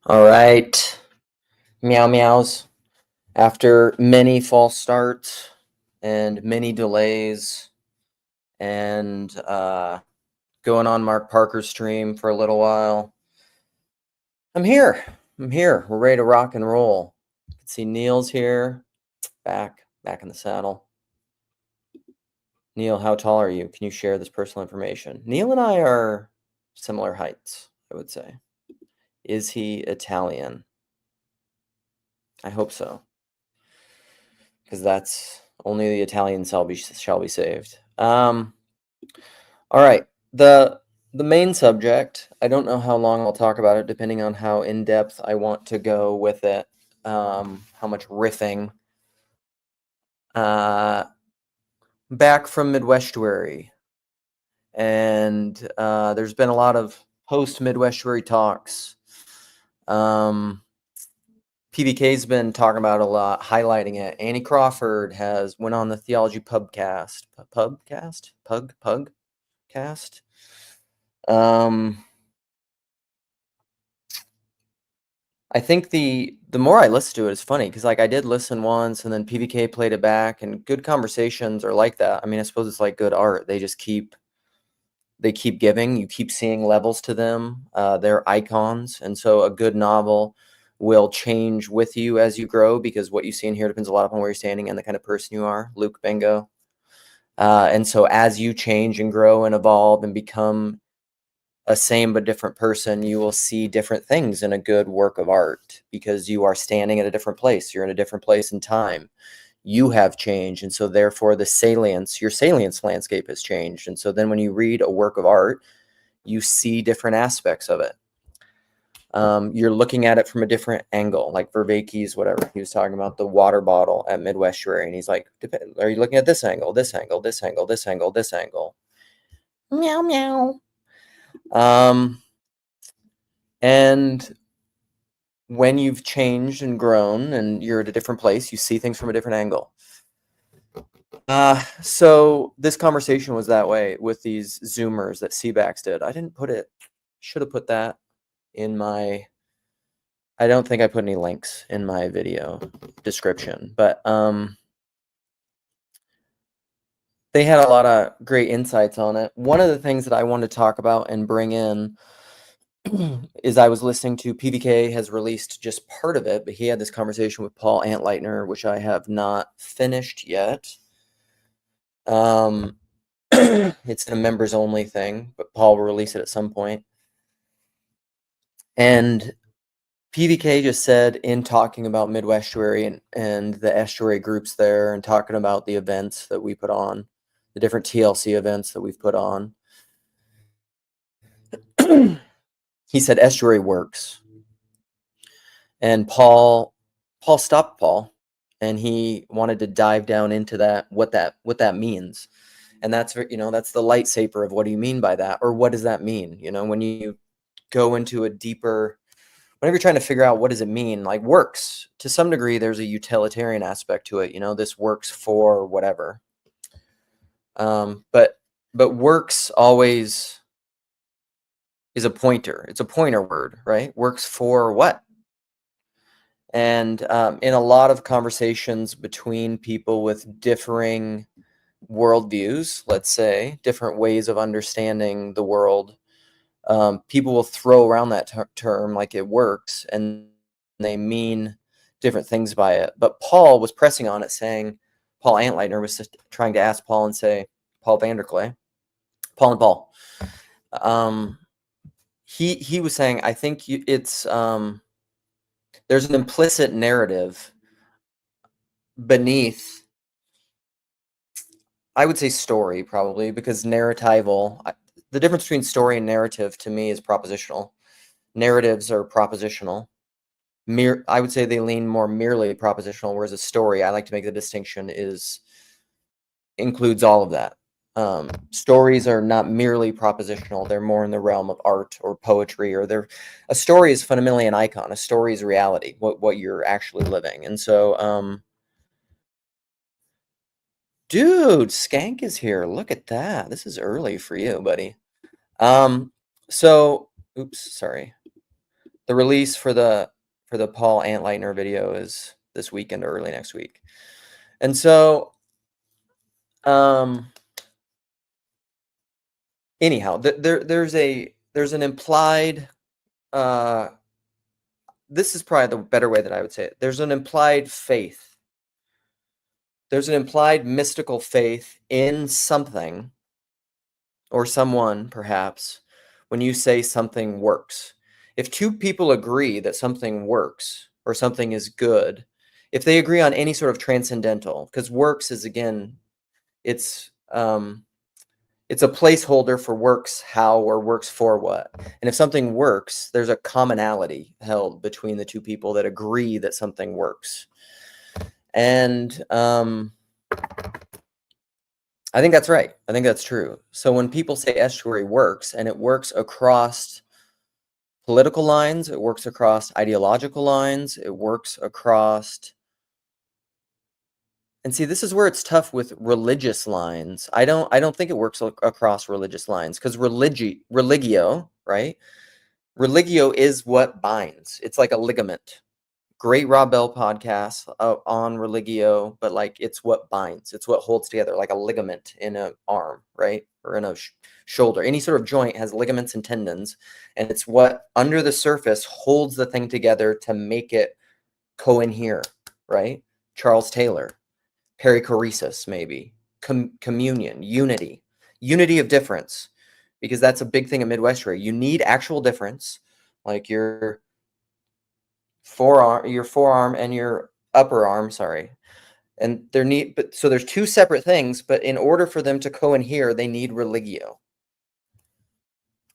All right, meow meows. After many false starts and many delays and going on Mark Parker's stream for a little while, I'm here. We're ready to rock and roll. You can see Neil's here, back in the saddle. Neil, how tall are you? Can you share this personal information? Neil and I are similar heights, I would say. Is he Italian? I hope so, because that's only the Italian shall be saved. All right, the main subject. I don't know how long I'll talk about it, depending on how in depth I want to go with it. How much riffing. Back from Midwestuary, and there's been a lot of post Midwestuary talks. PBK's been talking about it a lot, highlighting it. Annie Crawford went on the Theology Pugcast. I think the more I listen to it, it's funny because I did listen once, and then PBK played it back, and good conversations are like that. I mean, I suppose it's like good art. They just keep giving. You keep seeing levels to them. They're icons, and so a good novel will change with you as you grow, because what you see in here depends a lot upon where you're standing and the kind of person you are. Luke Bingo. And so as you change and grow and evolve and become a same but different person, you will see different things in a good work of art, because you are standing at a different place. You're in a different place in time. You have changed, and so therefore your salience landscape has changed. And so then when you read a work of art, you see different aspects of it. You're looking at it from a different angle, like Vervaeke's, whatever. He was talking about the water bottle at Midwestuary, and he's like, are you looking at this angle, this angle, this angle, this angle, this angle? Meow, meow. And when you've changed and grown and you're at a different place, you see things from a different angle. So this conversation was that way with these Zoomers that Seabax did. I didn't put it, should have put that in my, I don't think I put any links in my video description, but they had a lot of great insights on it. One of the things that I wanted to talk about and bring in is I was listening to PBK has released just part of it, but he had this conversation with PaulAnleitner, which I have not finished yet. It's a members only thing, but Paul will release it at some point. And PBK just said, in talking about Midwestuary and the estuary groups there, and talking about the events that we put on, the different TLC events that we've put on, he said estuary works. And Paul stopped Paul, and he wanted to dive down into that, what that means. And that's, that's the lightsaber of what do you mean by that, or what does that mean? When you go into a deeper, whenever you're trying to figure out what does it mean, like works, to some degree, there's a utilitarian aspect to it. This works for whatever. But works always is a pointer. It's a pointer word, right? Works for what? And in a lot of conversations between people with differing worldviews, let's say, different ways of understanding the world, people will throw around that term like it works, and they mean different things by it. But Paul was pressing on it, saying, PaulAnleitner was just trying to ask Paul and say, Paul Vanderklay, Paul and Paul. He was saying, I think it's there's an implicit narrative beneath, I would say story, probably, because narratival, the difference between story and narrative to me is propositional. Narratives are propositional. I would say they lean more merely propositional, whereas a story, I like to make the distinction, includes all of that. Stories are not merely propositional. They're more in the realm of art or poetry, or a story is fundamentally an icon. A story is reality, what you're actually living. And so, dude, Skank is here. Look at that. This is early for you, buddy. So, oops, sorry. The release for the PaulAnleitner video is this weekend or early next week. And so, anyhow, there's an implied, this is probably the better way that I would say it. There's an implied faith. There's an implied mystical faith in something or someone, perhaps, when you say something works. If two people agree that something works or something is good, if they agree on any sort of transcendental, because works is, again, it's a placeholder for works how or works for what. And if something works, there's a commonality held between the two people that agree that something works. And I think that's right. I think that's true. So when people say estuary works, and it works across political lines, it works across ideological lines, it works across, and see, this is where it's tough with religious lines. I don't think it works across religious lines, because religio, right? Religio is what binds. It's like a ligament. Great Rob Bell podcast on religio, but like it's what binds. It's what holds together, like a ligament in an arm, right? Or in a shoulder. Any sort of joint has ligaments and tendons, and it's what under the surface holds the thing together to make it cohere, right? Charles Taylor. Perichoresis, maybe. Communion, unity of difference, because that's a big thing in Midwestern. You need actual difference, like your forearm and your upper arm, sorry. And so there's two separate things, but in order for them to cohere, they need religio.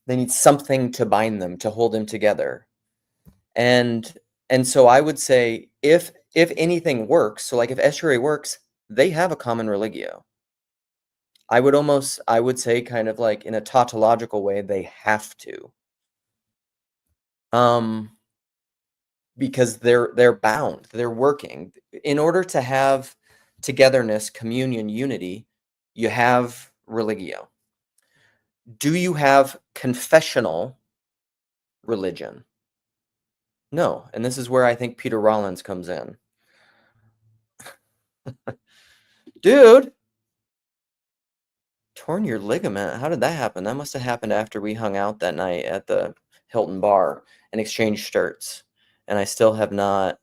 They need something to bind them, to hold them together. And so I would say if anything works, so like if estuary works, they have a common religio. I would say, kind of like in a tautological way, they have to. Because they're bound, they're working. In order to have togetherness, communion, unity, you have religio. Do you have confessional religion? No. And this is where I think Peter Rollins comes in. Dude, torn your ligament? How did that happen? That must have happened after we hung out that night at the Hilton bar and exchanged shirts. And I still have not.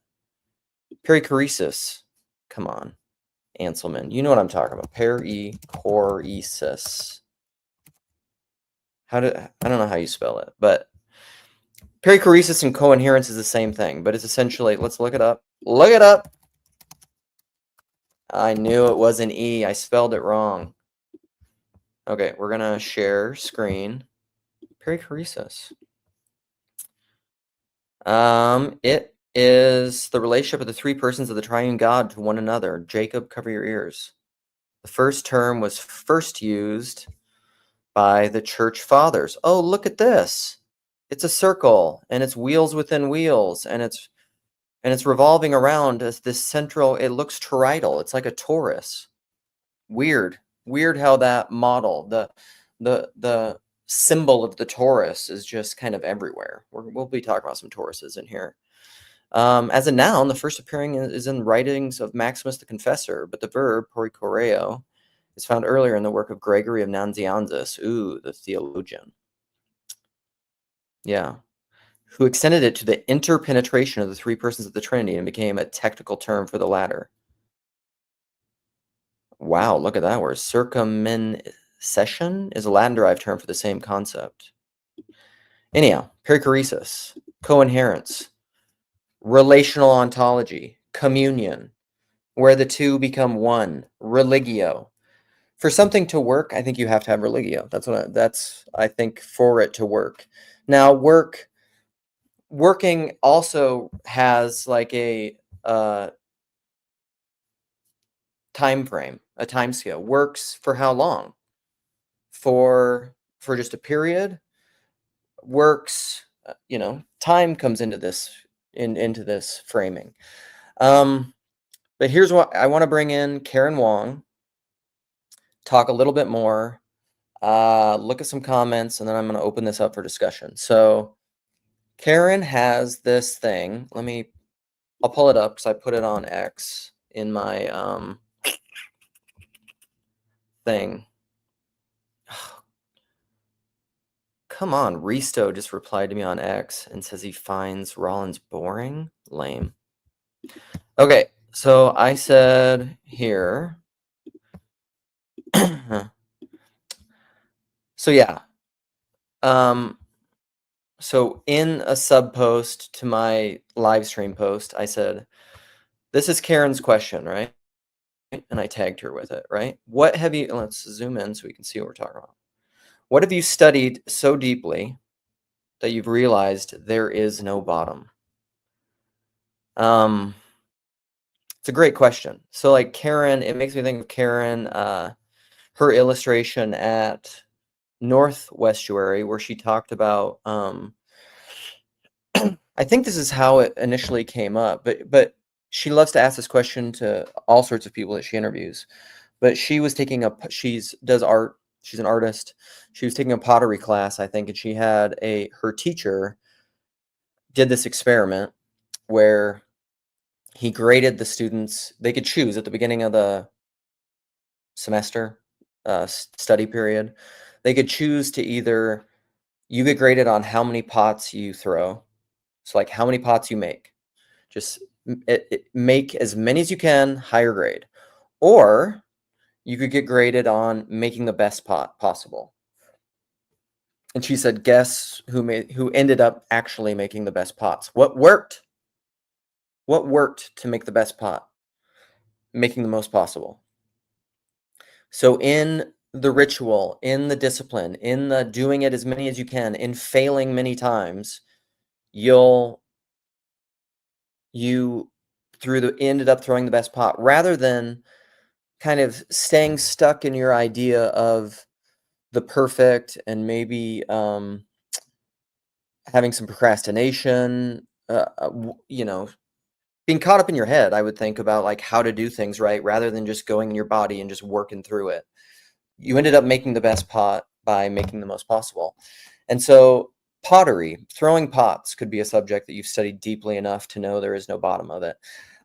Perichoresis. Come on, Anselman. You know what I'm talking about. Perichoresis. I don't know how you spell it, but perichoresis and coherence is the same thing, but it's essentially, let's look it up. Look it up. I knew it was an E. I spelled it wrong. Okay, we're going to share screen. Perichoresis. It is the relationship of the three persons of the triune God to one another. Jacob, cover your ears. The first term was first used by the church fathers. Oh, look at this. It's a circle, and it's wheels within wheels, and it's revolving around as this central, it looks toroidal. It's like a torus. Weird how that model, the symbol of the torus is just kind of everywhere. We'll be talking about some toruses in here. As a noun, the first appearing is in writings of Maximus the Confessor, but the verb perichoreo is found earlier in the work of Gregory of Nazianzus, the theologian. Yeah. Who extended it to the interpenetration of the three persons of the Trinity and became a technical term for the latter. Wow, look at that word. Circumcision is a Latin-derived term for the same concept. Anyhow, perichoresis, coherence, relational ontology, communion, where the two become one, religio. For something to work, I think you have to have religio. That's I think for it to work. Now, working also has like a time frame, a time scale. Works for how long? For just a period. Works, time comes into this framing. But here's what I want to bring in: Karen Wong, talk a little bit more, look at some comments, and then I'm going to open this up for discussion. So Karen has this thing. I'll pull it up because I put it on X in my thing. Come on, Risto just replied to me on X and says he finds Rollins boring. Lame. Okay, so I said here. So yeah. So in a sub post to my live stream post, I said, this is Karen's question, right? And I tagged her with it, right? What have you, let's zoom in so we can see what we're talking about. What have you studied so deeply that you've realized there is no bottom? It's a great question. So like Karen, it makes me think of Karen, her illustration at North Estuary where she talked about, I think this is how it initially came up, but she loves to ask this question to all sorts of people that she interviews. But she was taking does art. She's an artist. She was taking a pottery class, I think, and she had her teacher did this experiment where he graded the students. They could choose at the beginning of the semester, study period. They could choose to either you get graded on how many pots you throw. So like how many pots you make. Just make as many as you can, higher grade. Or you could get graded on making the best pot possible. And she said, guess who ended up actually making the best pots? What worked? What worked to make the best pot? Making the most possible. So in the ritual, in the discipline, in the doing it as many as you can, in failing many times, you ended up throwing the best pot rather than kind of staying stuck in your idea of the perfect and maybe having some procrastination, being caught up in your head, I would think about like how to do things right rather than just going in your body and just working through it. You ended up making the best pot by making the most possible. And so pottery, throwing pots could be a subject that you've studied deeply enough to know there is no bottom of it.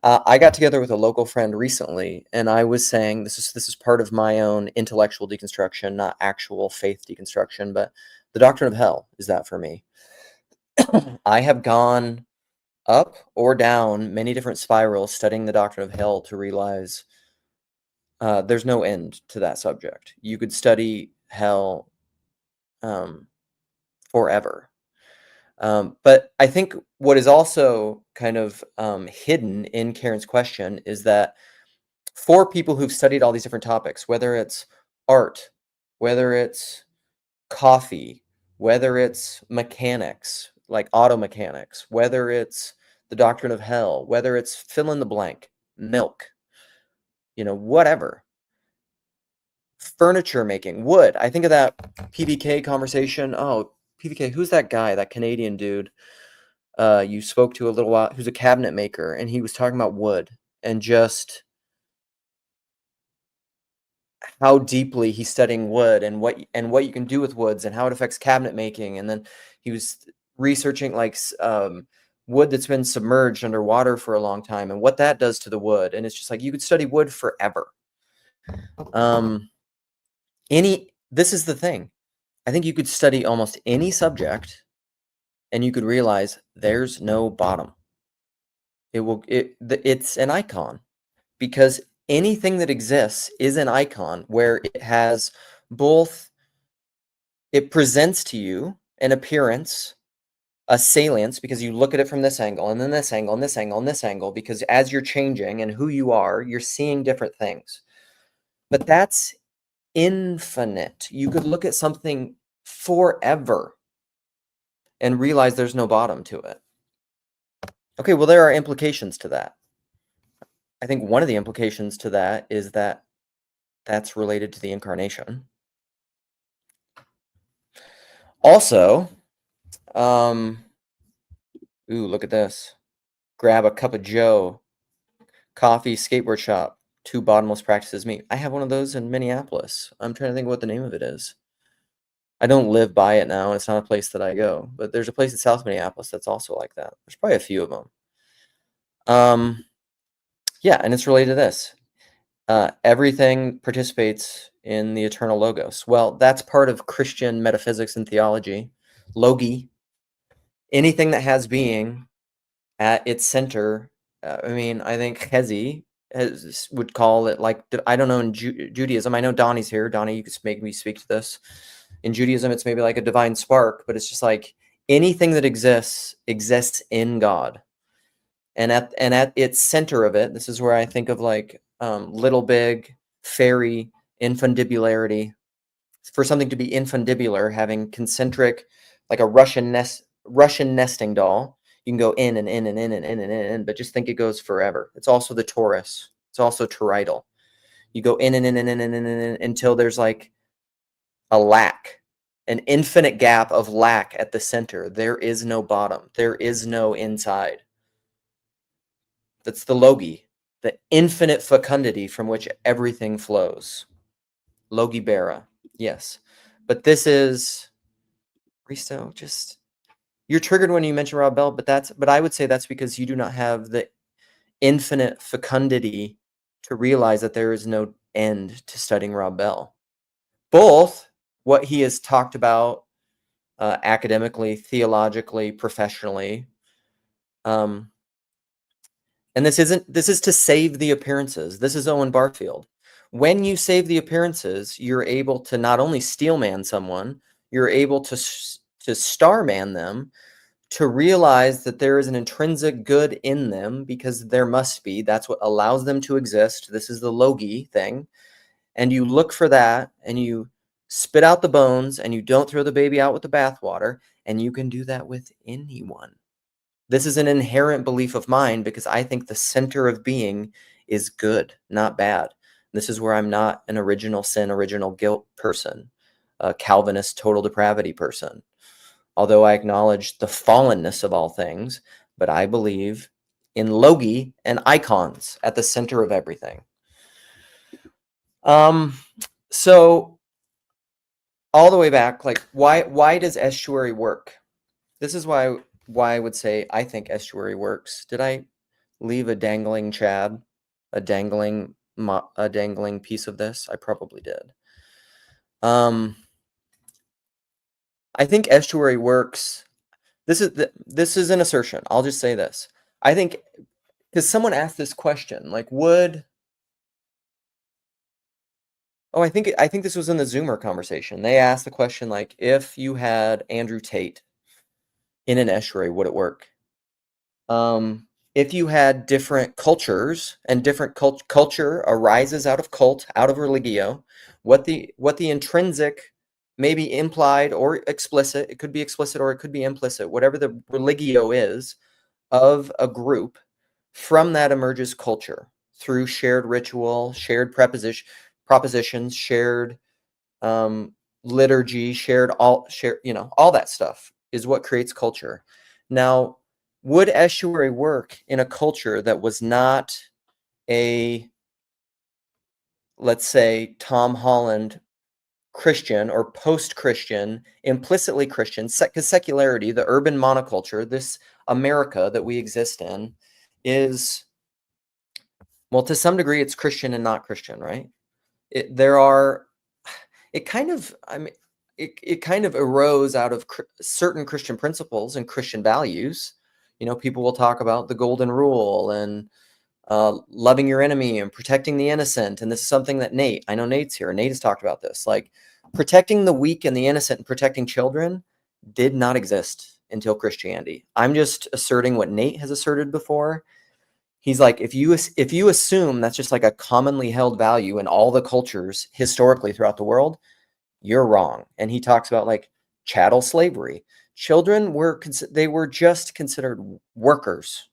I got together with a local friend recently, and I was saying this is part of my own intellectual deconstruction, not actual faith deconstruction, but the doctrine of hell is that for me. I have gone up or down many different spirals studying the doctrine of hell to realize there's no end to that subject. You could study hell forever. But I think what is also kind of hidden in Karen's question is that for people who've studied all these different topics, whether it's art, whether it's coffee, whether it's mechanics, like auto mechanics, whether it's the doctrine of hell, whether it's fill in the blank, milk, whatever. Furniture making, wood. I think of that PVK conversation. Oh, PVK, who's that guy, that Canadian dude you spoke to a little while, who's a cabinet maker, and he was talking about wood and just how deeply he's studying wood and what you can do with woods and how it affects cabinet making. And then he was researching like wood that's been submerged underwater for a long time and what that does to the wood. And it's just like you could study wood forever. This is the thing. I think you could study almost any subject and you could realize there's no bottom. It's an icon because anything that exists is an icon where it has both, it presents to you an appearance, a salience, because you look at it from this angle and then this angle and this angle and this angle, because as you're changing and who you are, you're seeing different things. But that's infinite. You could look at something forever and realize there's no bottom to it. Okay, well, there are implications to that. I think one of the implications to that is that that's related to the incarnation. Also, ooh, look at this. Grab a cup of Joe, coffee, skateboard shop, 2 bottomless practices meet. I have one of those in Minneapolis. I'm trying to think what the name of it is. I don't live by it now. It's not a place that I go, but there's a place in South Minneapolis that's also like that. There's probably a few of them. Yeah, and it's related to this. Everything participates in the eternal logos. Well, that's part of Christian metaphysics and theology. Logi, anything that has being at its center. I mean, I think Hezi would call it like, I don't know, in Judaism. I know Donnie's here. Donnie, you could make me speak to this. In Judaism, it's maybe like a divine spark, but it's just like anything that exists in God. And at its center of it, this is where I think of like little big, fairy, infundibularity. For something to be infundibular, having concentric, like a Russian nesting doll, you can go in and in and in and in and in, but just think it goes forever. It's also the torus. It's also toroidal. You go in and in and in and in and in until there's like a lack, an infinite gap of lack at the center. There is no bottom. There is no inside. That's the logi, the infinite fecundity from which everything flows. Logi Berra, yes. But this is, Risto, just, you're triggered when you mention Rob Bell, but I would say that's because you do not have the infinite fecundity to realize that there is no end to studying Rob Bell. Both what he has talked about academically, theologically, professionally, and this is to save the appearances. This is Owen Barfield. When you save the appearances, you're able to not only steelman someone, you're able to starman them, to realize that there is an intrinsic good in them, because there must be. That's what allows them to exist. This is the logi thing. And you look for that, and you spit out the bones, and you don't throw the baby out with the bathwater, and you can do that with anyone. This is an inherent belief of mine because I think the center of being is good, not bad. This is where I'm not an original sin, original guilt person, a Calvinist total depravity person. Although I acknowledge the fallenness of all things, but I believe in logi and icons at the center of everything. So all the way back, like why does Estuary work? This is why I would say I think Estuary works. Did I leave a dangling Chad, a dangling piece of this? I probably did. I think Estuary works. This is an assertion. I'll just say this. I think, because someone asked this question, like, I think this was in the Zoomer conversation. They asked the question, like, if you had Andrew Tate in an estuary, would it work? If you had different cultures, and different culture arises out of cult, out of religio, what the intrinsic, maybe implied or explicit, it could be explicit or it could be implicit, whatever the religio is of a group, from that emerges culture through shared ritual, shared propositions, shared liturgy, all that stuff is what creates culture. Now, would estuary work in a culture that was not a, let's say, Tom Holland Christian or post-Christian, implicitly Christian, because secularity, the urban monoculture, this America that we exist in, is, well, to some degree, it's Christian and not Christian, right? It kind of arose out of certain Christian principles and Christian values. People will talk about the golden rule and loving your enemy and protecting the innocent. And this is something that I know Nate's here. Nate has talked about this. Like, protecting the weak and the innocent and protecting children did not exist until Christianity. I'm just asserting what Nate has asserted before. He's like, if you assume that's just like a commonly held value in all the cultures historically throughout the world, you're wrong. And he talks about like chattel slavery. Children were just considered workers.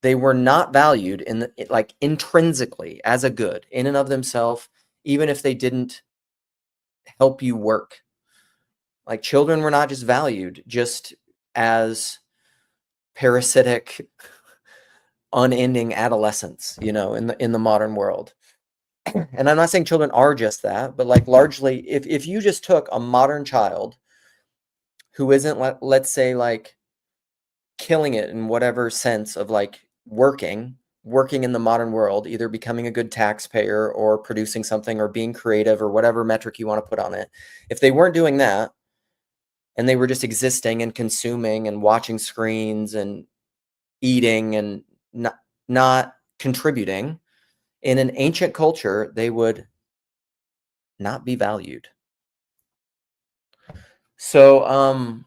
They were not valued like intrinsically as a good in and of themselves, even if they didn't help you work. Like, children were not just valued just as parasitic, unending adolescence, in the modern world. And I'm not saying children are just that, but like largely, if you just took a modern child who isn't, let's say, like killing it in whatever sense of like working in the modern world, either becoming a good taxpayer or producing something or being creative or whatever metric you want to put on it. If they weren't doing that and they were just existing and consuming and watching screens and eating and not contributing in an ancient culture, they would not be valued. So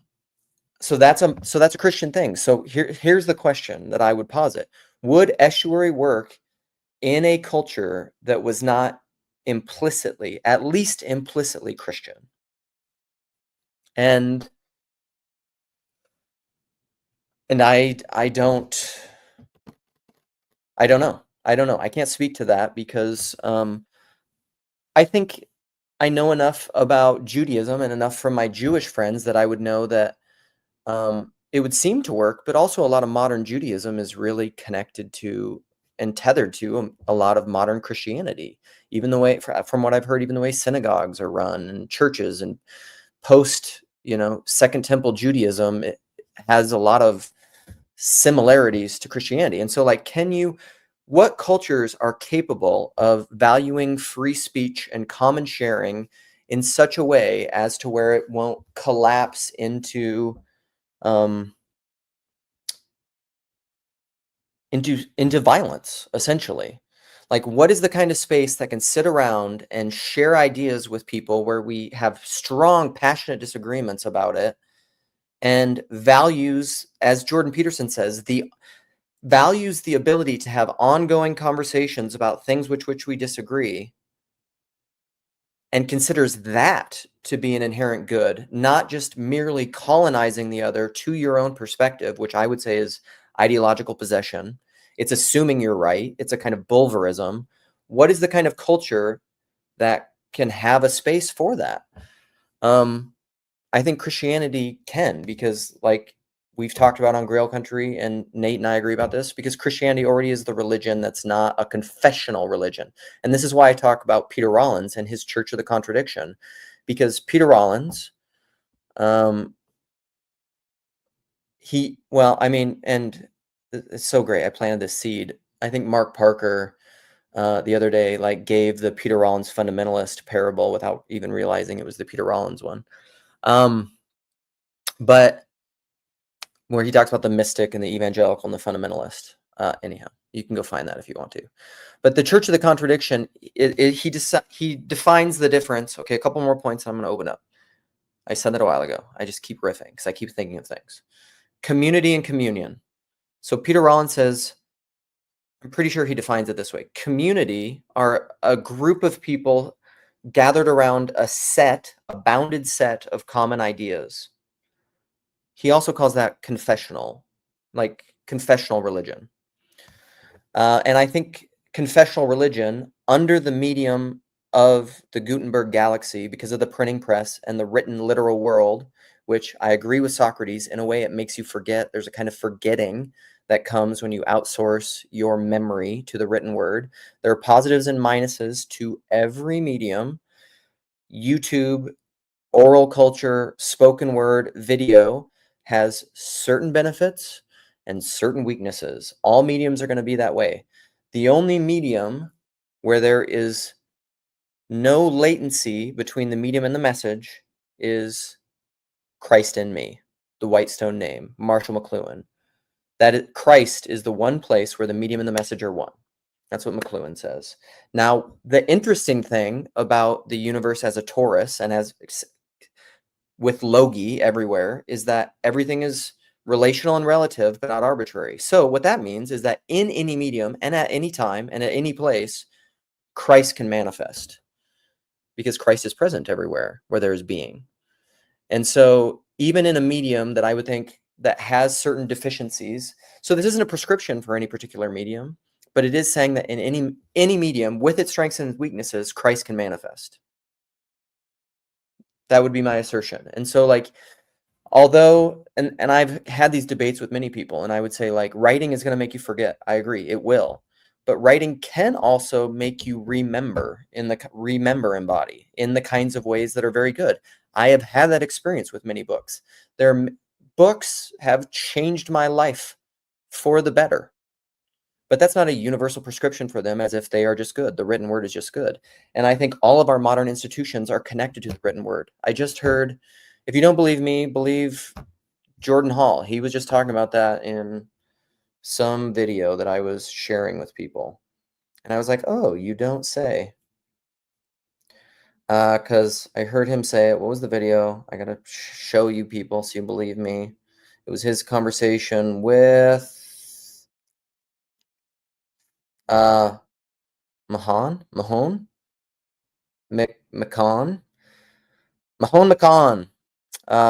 so that's a Christian thing. So here's the question that I would posit. Would Estuary work in a culture that was not implicitly, at least implicitly Christian? And I don't know. I don't know. I can't speak to that because I think I know enough about Judaism and enough from my Jewish friends that I would know that it would seem to work, but also a lot of modern Judaism is really connected to and tethered to a lot of modern Christianity. Even the way, from what I've heard, even the way synagogues are run and churches and post, Second Temple Judaism, it has a lot of similarities to Christianity. And so, like, what cultures are capable of valuing free speech and common sharing in such a way as to where it won't collapse um, into violence, essentially? Like, what is the kind of space that can sit around and share ideas with people where we have strong, passionate disagreements about it, and values, as Jordan Peterson says, values the ability to have ongoing conversations about things which we disagree, and considers that to be an inherent good, not just merely colonizing the other to your own perspective, which I would say is ideological possession. It's assuming you're right. It's a kind of bulverism. What is the kind of culture that can have a space for that? I think Christianity can, because like we've talked about on Grail Country, and Nate and I agree about this, because Christianity already is the religion that's not a confessional religion. And this is why I talk about Peter Rollins and his Church of the Contradiction, because Peter Rollins, and it's so great. I planted this seed. I think Mark Parker the other day like gave the Peter Rollins fundamentalist parable without even realizing it was the Peter Rollins one. But where he talks about the mystic and the evangelical and the fundamentalist. Anyhow, you can go find that if you want to. But the Church of the Contradiction, he defines the difference. Okay, a couple more points I'm going to open up. I said that a while ago. I just keep riffing because I keep thinking of things. Community and communion. So Peter Rollins says, I'm pretty sure he defines it this way. Community are a group of people gathered around a bounded set of common ideas. He also calls that confessional religion. And I think confessional religion, under the medium of the Gutenberg galaxy, because of the printing press and the written literal world, which I agree with Socrates, in a way it makes you forget. There's a kind of forgetting that comes when you outsource your memory to the written word. There are positives and minuses to every medium. YouTube, oral culture, spoken word, video has certain benefits and certain weaknesses. All mediums are going to be that way. The only medium where there is no latency between the medium and the message is Christ in Me, the Whitestone name, Marshall McLuhan. Christ is the one place where the medium and the message are one. That's what McLuhan says. Now, the interesting thing about the universe as a torus and as with logi everywhere is that everything is relational and relative, but not arbitrary. So what that means is that in any medium and at any time and at any place, Christ can manifest, because Christ is present everywhere where there is being. And so even in a medium that I would think that has certain deficiencies, so this isn't a prescription for any particular medium, but it is saying that in any medium with its strengths and weaknesses, Christ can manifest. That would be my assertion. And so like, although, and I've had these debates with many people, and I would say like writing is going to make you forget. I agree, it will. but writing can also make you remember embody in the kinds of ways that are very good. I have had that experience with many books. Books have changed my life for the better. But that's not a universal prescription for them, as if they are just good. The written word is just good. And I think all of our modern institutions are connected to the written word. I just heard, if you don't believe me, believe Jordan Hall. He was just talking about that in some video that I was sharing with people. And I was like, oh, you don't say. Because I heard him say it. What was the video? I got to show you people so you believe me. It was his conversation with Mahone McCon.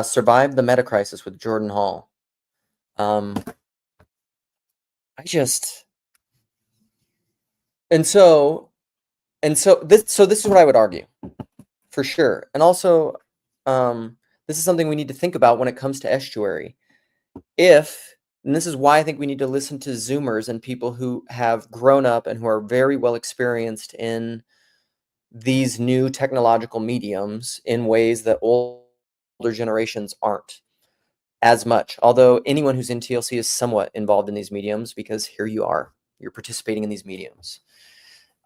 Survived the meta crisis with Jordan Hall. This is what I would argue, for sure. And also, this is something we need to think about when it comes to Estuary. And this is why I think we need to listen to Zoomers and people who have grown up and who are very well experienced in these new technological mediums in ways that older generations aren't as much. Although anyone who's in TLC is somewhat involved in these mediums, because here you are, you're participating in these mediums.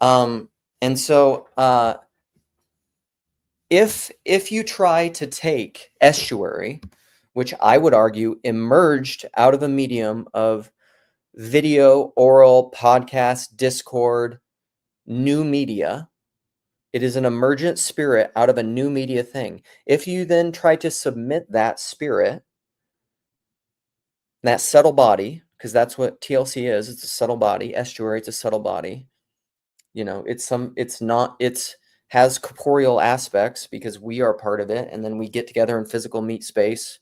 If you try to take Estuary, which I would argue emerged out of a medium of video, oral, podcast, Discord, new media. It is an emergent spirit out of a new media thing. If you then try to submit that spirit, that subtle body, because that's what TLC is, it's a subtle body. Estuary, it's a subtle body. You know, it has corporeal aspects because we are part of it, and then we get together in physical meet space,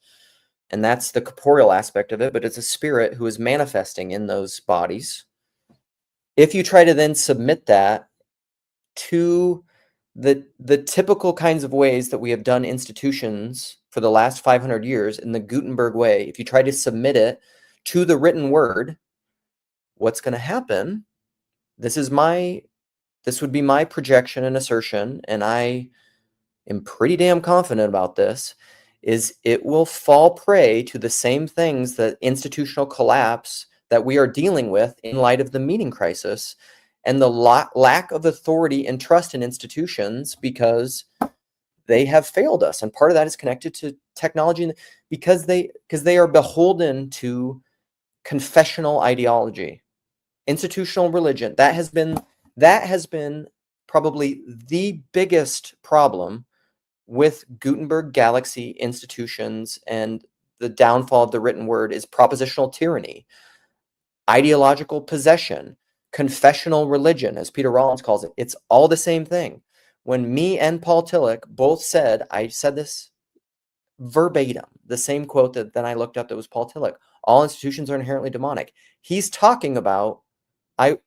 and that's the corporeal aspect of it, but it's a spirit who is manifesting in those bodies. If you try to then submit that to the typical kinds of ways that we have done institutions for the last 500 years in the Gutenberg way, if you try to submit it to the written word, what's going to happen? This would be my projection and assertion, and I am pretty damn confident about this, is it will fall prey to the same things that institutional collapse that we are dealing with in light of the meaning crisis and the lack of authority and trust in institutions, because they have failed us. And part of that is connected to technology, because they are beholden to confessional ideology, institutional religion. That has been probably the biggest problem with Gutenberg Galaxy institutions and the downfall of the written word is propositional tyranny, ideological possession, confessional religion, as Peter Rollins calls it. It's all the same thing. When me and Paul Tillich both said, I said this verbatim, the same quote that then I looked up that was Paul Tillich, all institutions are inherently demonic. He's talking about, I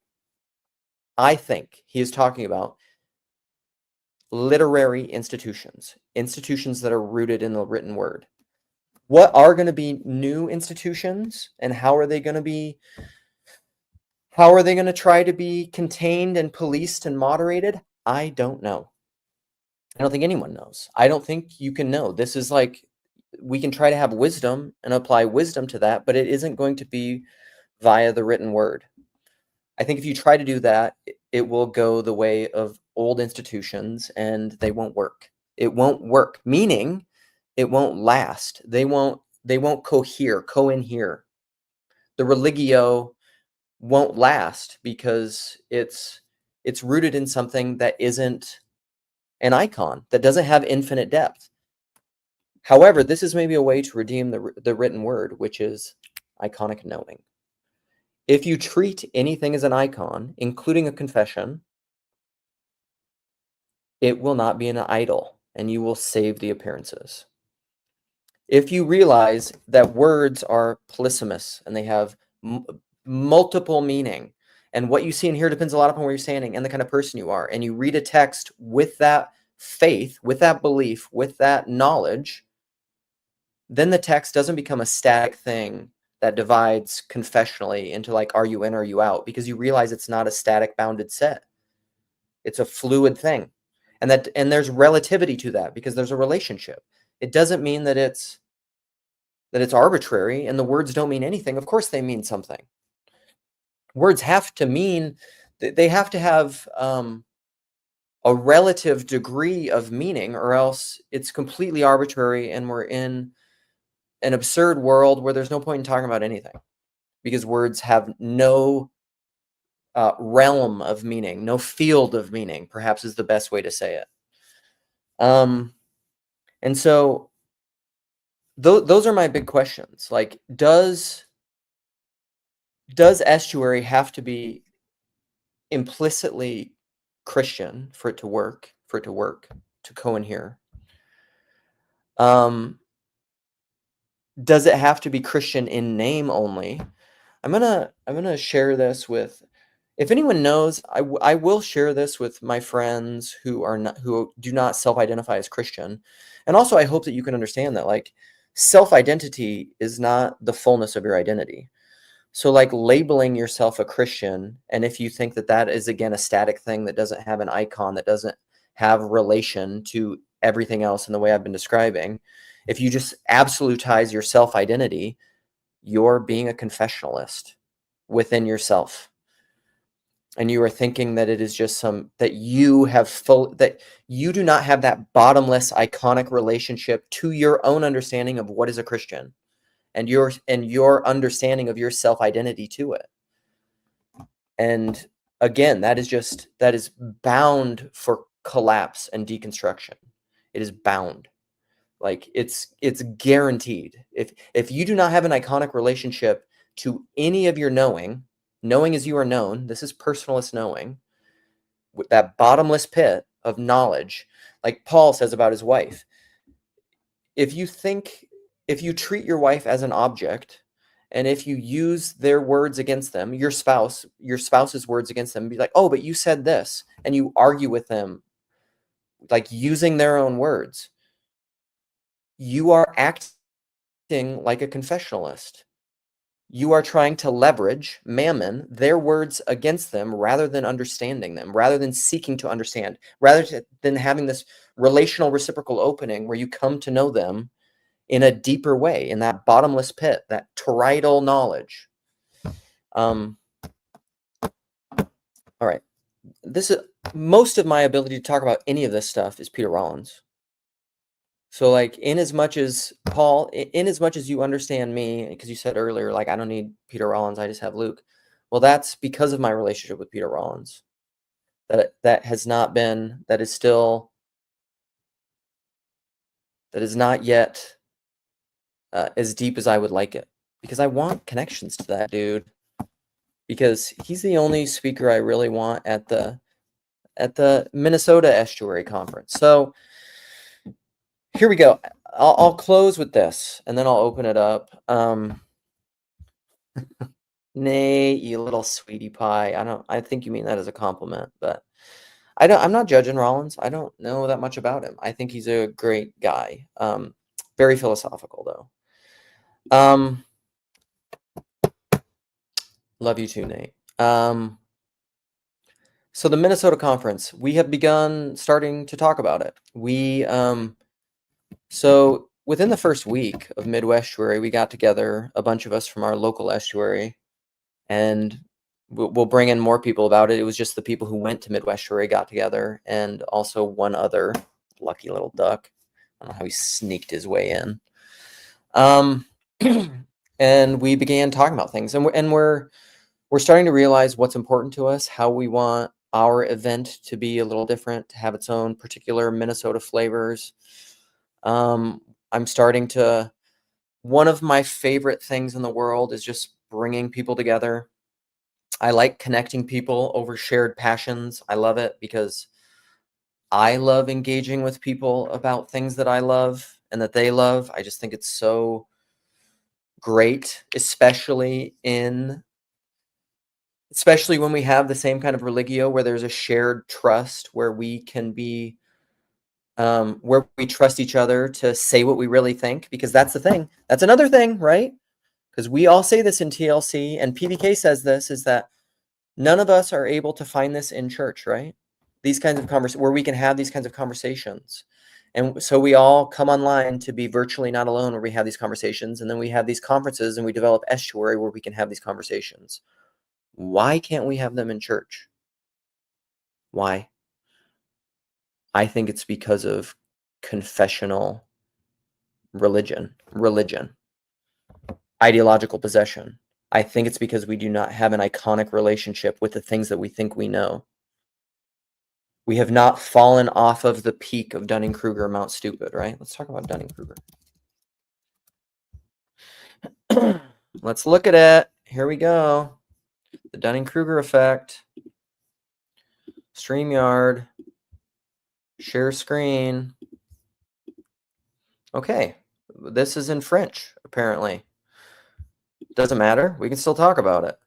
think he is talking about literary institutions that are rooted in the written word. What are going to be new institutions, and how are they going to try to be contained and policed and moderated? I don't know. I don't think anyone knows. I don't think you can know. This is like, we can try to have wisdom and apply wisdom to that, but it isn't going to be via the written word. I think if you try to do that, it will go the way of old institutions, and they won't work. It won't work, meaning it won't last. They won't cohere. The religio won't last because it's rooted in something that isn't an icon, that doesn't have infinite depth. However, this is maybe a way to redeem the written word, which is iconic knowing. If you treat anything as an icon, including a confession, it will not be an idol, and you will save the appearances. If you realize that words are polysemous and they have multiple meaning, and what you see and hear depends a lot upon where you're standing and the kind of person you are, and you read a text with that faith, with that belief, with that knowledge, then the text doesn't become a static thing that divides confessionally into like, are you in or are you out? Because you realize it's not a static bounded set. It's a fluid thing. And there's relativity to that because there's a relationship. It doesn't mean that it's arbitrary and the words don't mean anything. Of course they mean something. Words have to mean, they have to have a relative degree of meaning, or else it's completely arbitrary and we're in an absurd world where there's no point in talking about anything, because words have no realm of meaning, no field of meaning, perhaps is the best way to say it. And so those are my big questions. Like, does Estuary have to be implicitly Christian for it to work, to cohere? Does it have to be Christian in name only? I'm gonna share this with, if anyone knows, I will share this with my friends who do not self-identify as Christian. And also I hope that you can understand that like self-identity is not the fullness of your identity. So like labeling yourself a Christian, and if you think that that is again a static thing that doesn't have an icon, that doesn't have relation to everything else in the way I've been describing, if you just absolutize your self-identity, you're being a confessionalist within yourself. And you are thinking that it is just that you do not have that bottomless iconic relationship to your own understanding of what is a Christian, and your understanding of your self-identity to it. And again, that is bound for collapse and deconstruction. It is bound. Like it's guaranteed. If you do not have an iconic relationship to any of your knowing as you are known, this is personalist knowing, with that bottomless pit of knowledge, like Paul says about his wife. If you treat your wife as an object, and if you use their words against them, your spouse's words against them, be like, oh, but you said this, and you argue with them, like using their own words, you are acting like a confessionalist. You are trying to leverage mammon, their words against them, rather than understanding them, rather than seeking to understand, rather than having this relational reciprocal opening where you come to know them in a deeper way, in that bottomless pit, that toroidal knowledge. All right. Most of my ability to talk about any of this stuff is Peter Rollins. So like, in as much as you understand me, because you said earlier, like, I don't need Peter Rollins, I just have Luke. Well, that's because of my relationship with Peter Rollins. That is not yet as deep as I would like it, because I want connections to that dude, because he's the only speaker I really want at the Minnesota Estuary conference. So here we go. I'll close with this, and then I'll open it up. Nate, you little sweetie pie. I think you mean that as a compliment, but I'm not judging Rollins. I don't know that much about him. I think he's a great guy. Very philosophical though. Love you too, Nate. So the Minnesota conference, we have begun starting to talk about it. So within the first week of Midwestuary, we got together, a bunch of us from our local estuary, and we'll bring in more people about it. It was just the people who went to Midwestuary got together, and also one other lucky little duck. I don't know how he sneaked his way in. And we began talking about things, and we're starting to realize what's important to us, how we want our event to be a little different, to have its own particular Minnesota flavors. One of my favorite things in the world is just bringing people together. I like connecting people over shared passions. I love it because I love engaging with people about things that I love and that they love. I just think it's so great, especially when we have the same kind of religio, where there's a shared trust, where we can be, where we trust each other to say what we really think, because that's the thing. That's another thing, right? because we all say this in TLC, and PBK says this, is that none of us are able to find this in church, right? These kinds of conversations where we can have these kinds of conversations. And so we all come online to be virtually not alone where we have these conversations. And then we have these conferences and we develop Estuary where we can have these conversations. Why can't we have them in church? Why? I think it's because of confessional religion, ideological possession. I think it's because we do not have an iconic relationship with the things that we think we know. We have not fallen off of the peak of Dunning-Kruger, Mount Stupid, right? Let's talk about Dunning-Kruger. Let's look at it. Here we go. The Dunning-Kruger effect. StreamYard. Share screen. Okay. This is in French, apparently. Doesn't matter. We can still talk about it.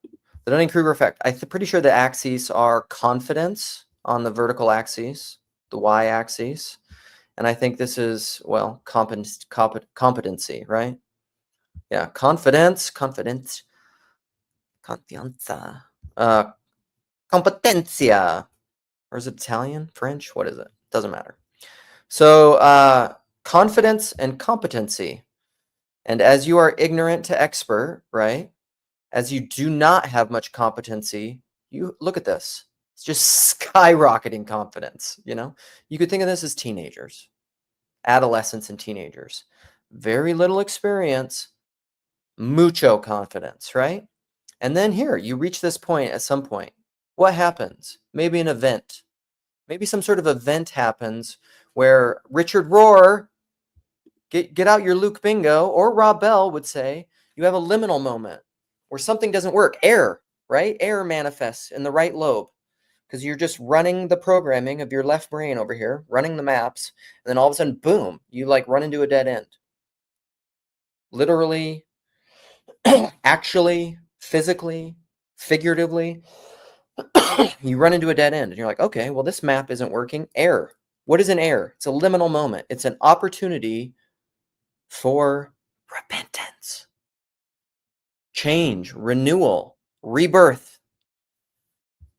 The Dunning-Kruger effect. I'm pretty sure the axes are confidence on the vertical axis, the y-axis. And I think this is, well, competency, right? Yeah, confidence, confianza, competencia. Or is it Italian, French? What is it? Doesn't matter. So confidence and competency. And as you are ignorant to expert, right? As you do not have much competency, you look at this. It's just skyrocketing confidence, you know? You could think of this as teenagers, adolescents and teenagers. Very little experience, mucho confidence, right? And then here, you reach this point at some point. What happens? Maybe an event. Maybe some sort of event happens where Richard Rohr, get out your Luke Bingo, or Rob Bell would say, you have a liminal moment where something doesn't work. Error, right? Error manifests in the right lobe because you're just running the programming of your left brain over here, running the maps, and then all of a sudden, boom, you like run into a dead end. Literally, actually, physically, figuratively, you run into a dead end and you're like, okay, well, this map isn't working. Error. What is an error? It's a liminal moment. It's an opportunity for repentance, change, renewal, rebirth.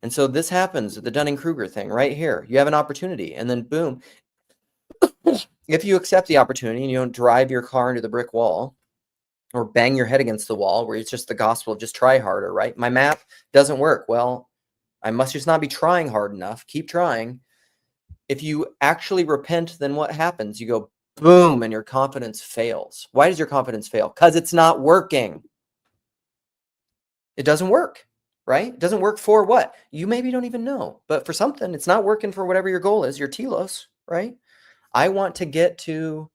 And so this happens, the Dunning-Kruger thing right here. You have an opportunity and then boom. If you accept the opportunity and you don't drive your car into the brick wall or bang your head against the wall where it's just the gospel of just try harder, right? My map doesn't work. Well, I must just not be trying hard enough. Keep trying. If you actually repent, then what happens? You go boom and your confidence fails. Why does your confidence fail? Because it's not working. It doesn't work, right? It doesn't work for what? You maybe don't even know, but for something, it's not working for whatever your goal is, your telos, right? I want to get to,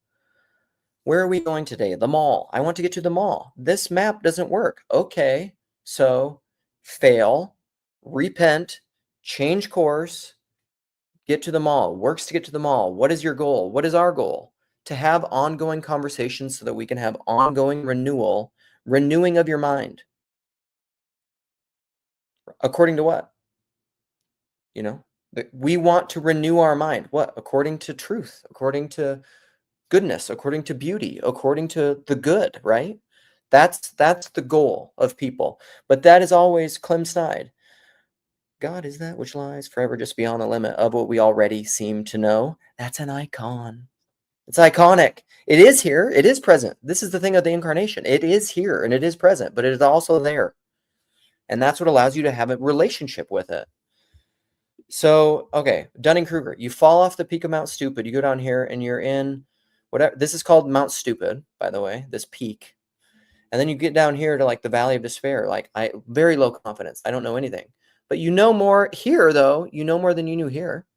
where are we going today? The mall. I want to get to the mall. This map doesn't work. Okay, so fail, repent, change course, get to the mall, works to get to the mall. What is your goal? What is our goal? To have ongoing conversations so that we can have ongoing renewing of your mind. According to what? You know, we want to renew our mind. What? According to truth, according to goodness, according to beauty, according to the good, right? That's the goal of people. But that is always Clem Snide. God is that which lies forever just beyond the limit of what we already seem to know. That's an icon. It's iconic. It is here. It is present. This is the thing of the incarnation. It is here and it is present, but it is also there. And that's what allows you to have a relationship with it. So, okay, Dunning-Kruger. You fall off the peak of Mount Stupid. You go down here and you're in whatever. This is called Mount Stupid, by the way, this peak. And then you get down here to like the Valley of Despair. Like very low confidence. I don't know anything. But you know more here, though. You know more than you knew here.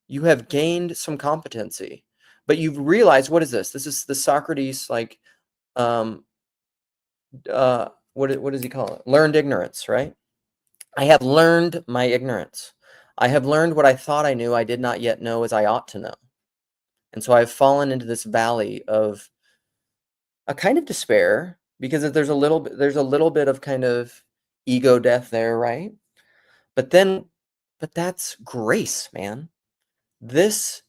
You have gained some competency. But you've realized, what is this? This is the Socrates, like, what does he call it? Learned ignorance, right? I have learned my ignorance. I have learned what I thought I knew I did not yet know as I ought to know. And so I've fallen into this valley of a kind of despair because there's a little bit of kind of ego death there, right? But that's grace, man. This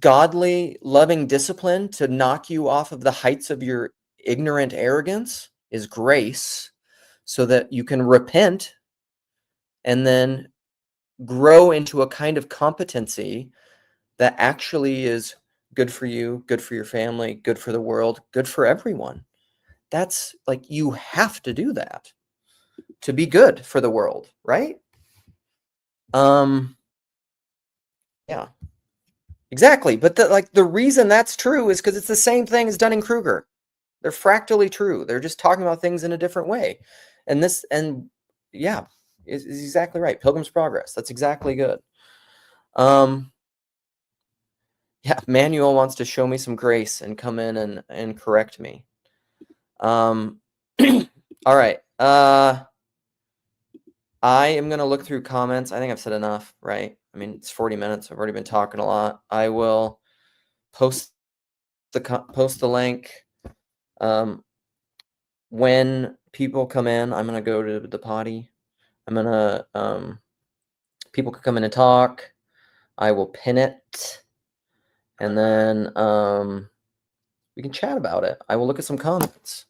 godly, loving discipline to knock you off of the heights of your ignorant arrogance is grace, so that you can repent and then grow into a kind of competency that actually is good for you, good for your family, good for the world, good for everyone. That's like, you have to do that to be good for the world, right? Yeah, exactly. But the reason that's true is because it's the same thing as Dunning-Kruger. They're fractally true. They're just talking about things in a different way. And yeah, is exactly right. Pilgrim's Progress. That's exactly good. Yeah, Manuel wants to show me some grace and come in and correct me. All right. I am going to look through comments. I think I've said enough, right? I mean, it's 40 minutes. I've already been talking a lot. I will post the link. When people come in, I'm going to go to the potty. I'm going to, people can come in and talk. I will pin it. And then we can chat about it. I will look at some comments.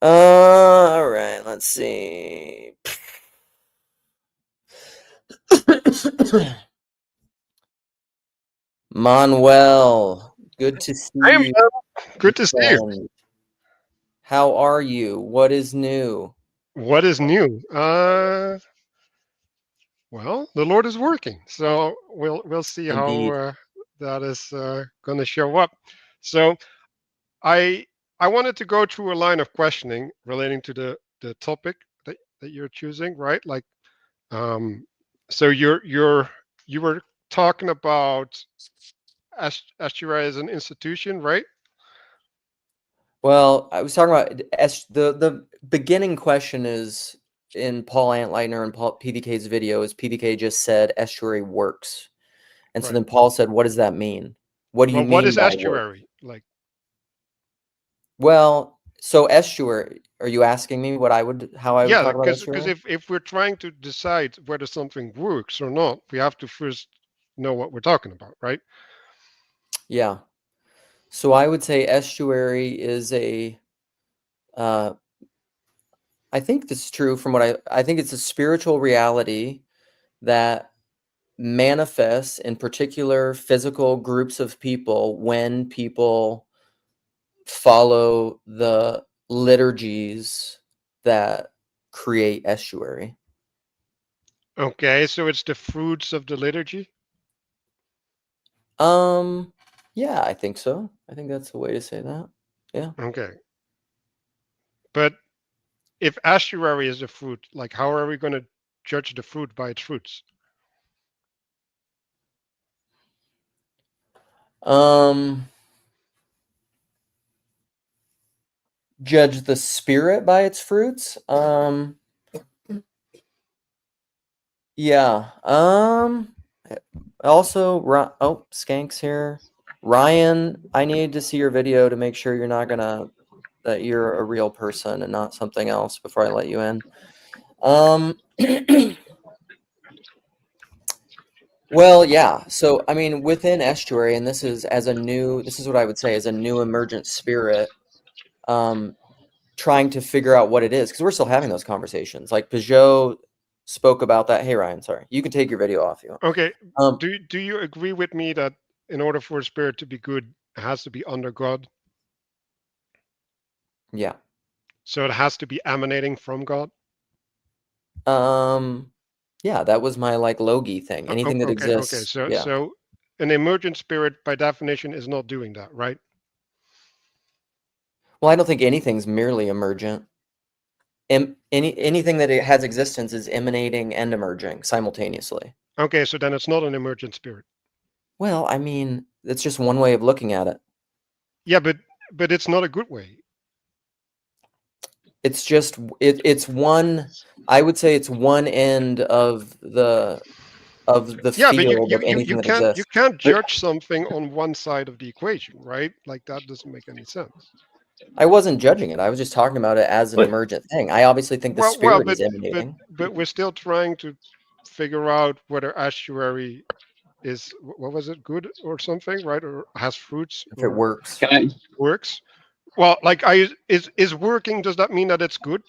All right, let's see. Manuel, good to see you. Good to see you. How are you? What is new? What is new? Well, the Lord is working, so we'll see Indeed. how that is going to show up. So I wanted to go through a line of questioning relating to the topic that you're choosing, right? Like, so you were talking about Estuary as an institution, right? Well, I was talking about the beginning question is in PaulAnleitner and PVK's video is PVK just said Estuary works. And so Right. then Paul said, what does that mean? What do you Well, what mean is by work? Estuary? Like, Well, so Estuary, are you asking me how I would yeah, talk about because Estuary? if we're trying to decide whether something works or not, we have to first know what we're talking about, right? Yeah. So I would say Estuary is uh, I think this is true from what I think it's a spiritual reality that manifests in particular physical groups of people when people follow the liturgies that create Estuary. Okay, so it's the fruits of the liturgy. Yeah, I think so. I think that's the way to say that. Yeah. Okay, but if estuary is a fruit, like how are we going to judge the fruit by its fruits? Um, judge the spirit by its fruits. Yeah. Also, oh, Skank's here. Ryan, I need to see your video to make sure that you're a real person and not something else before I let you in. Well, yeah. So, I mean, within Estuary, and this is what I would say is a new emergent spirit, trying to figure out what it is, because we're still having those conversations. Like Peugeot spoke about that. Hey, Ryan, sorry. You can take your video off if you want. Okay, Um, do you agree with me that in order for a spirit to be good, it has to be under God? yeah. So it has to be emanating from God. Yeah, that was my like Logi thing. Anything that Okay. exists, So yeah. an emergent spirit, by definition, is not doing that, right? Well, I don't think anything's merely emergent. Anything that it has existence is emanating and emerging simultaneously. Okay, so then it's not an emergent spirit. Well, I mean, it's just one way of looking at it. Yeah, but it's not a good way. It's just it's one. I would say it's one end of the Yeah, but field of anything that you exists. can't judge something on one side of the equation, right? Like that doesn't make any sense. I wasn't judging it. I was just talking about it as an emergent thing. I obviously think the Well, spirit is emanating. but we're still trying to figure out whether estuary is what was it good or something, right? Or has fruits If it or works. works. Well, like is working, does that mean that it's good?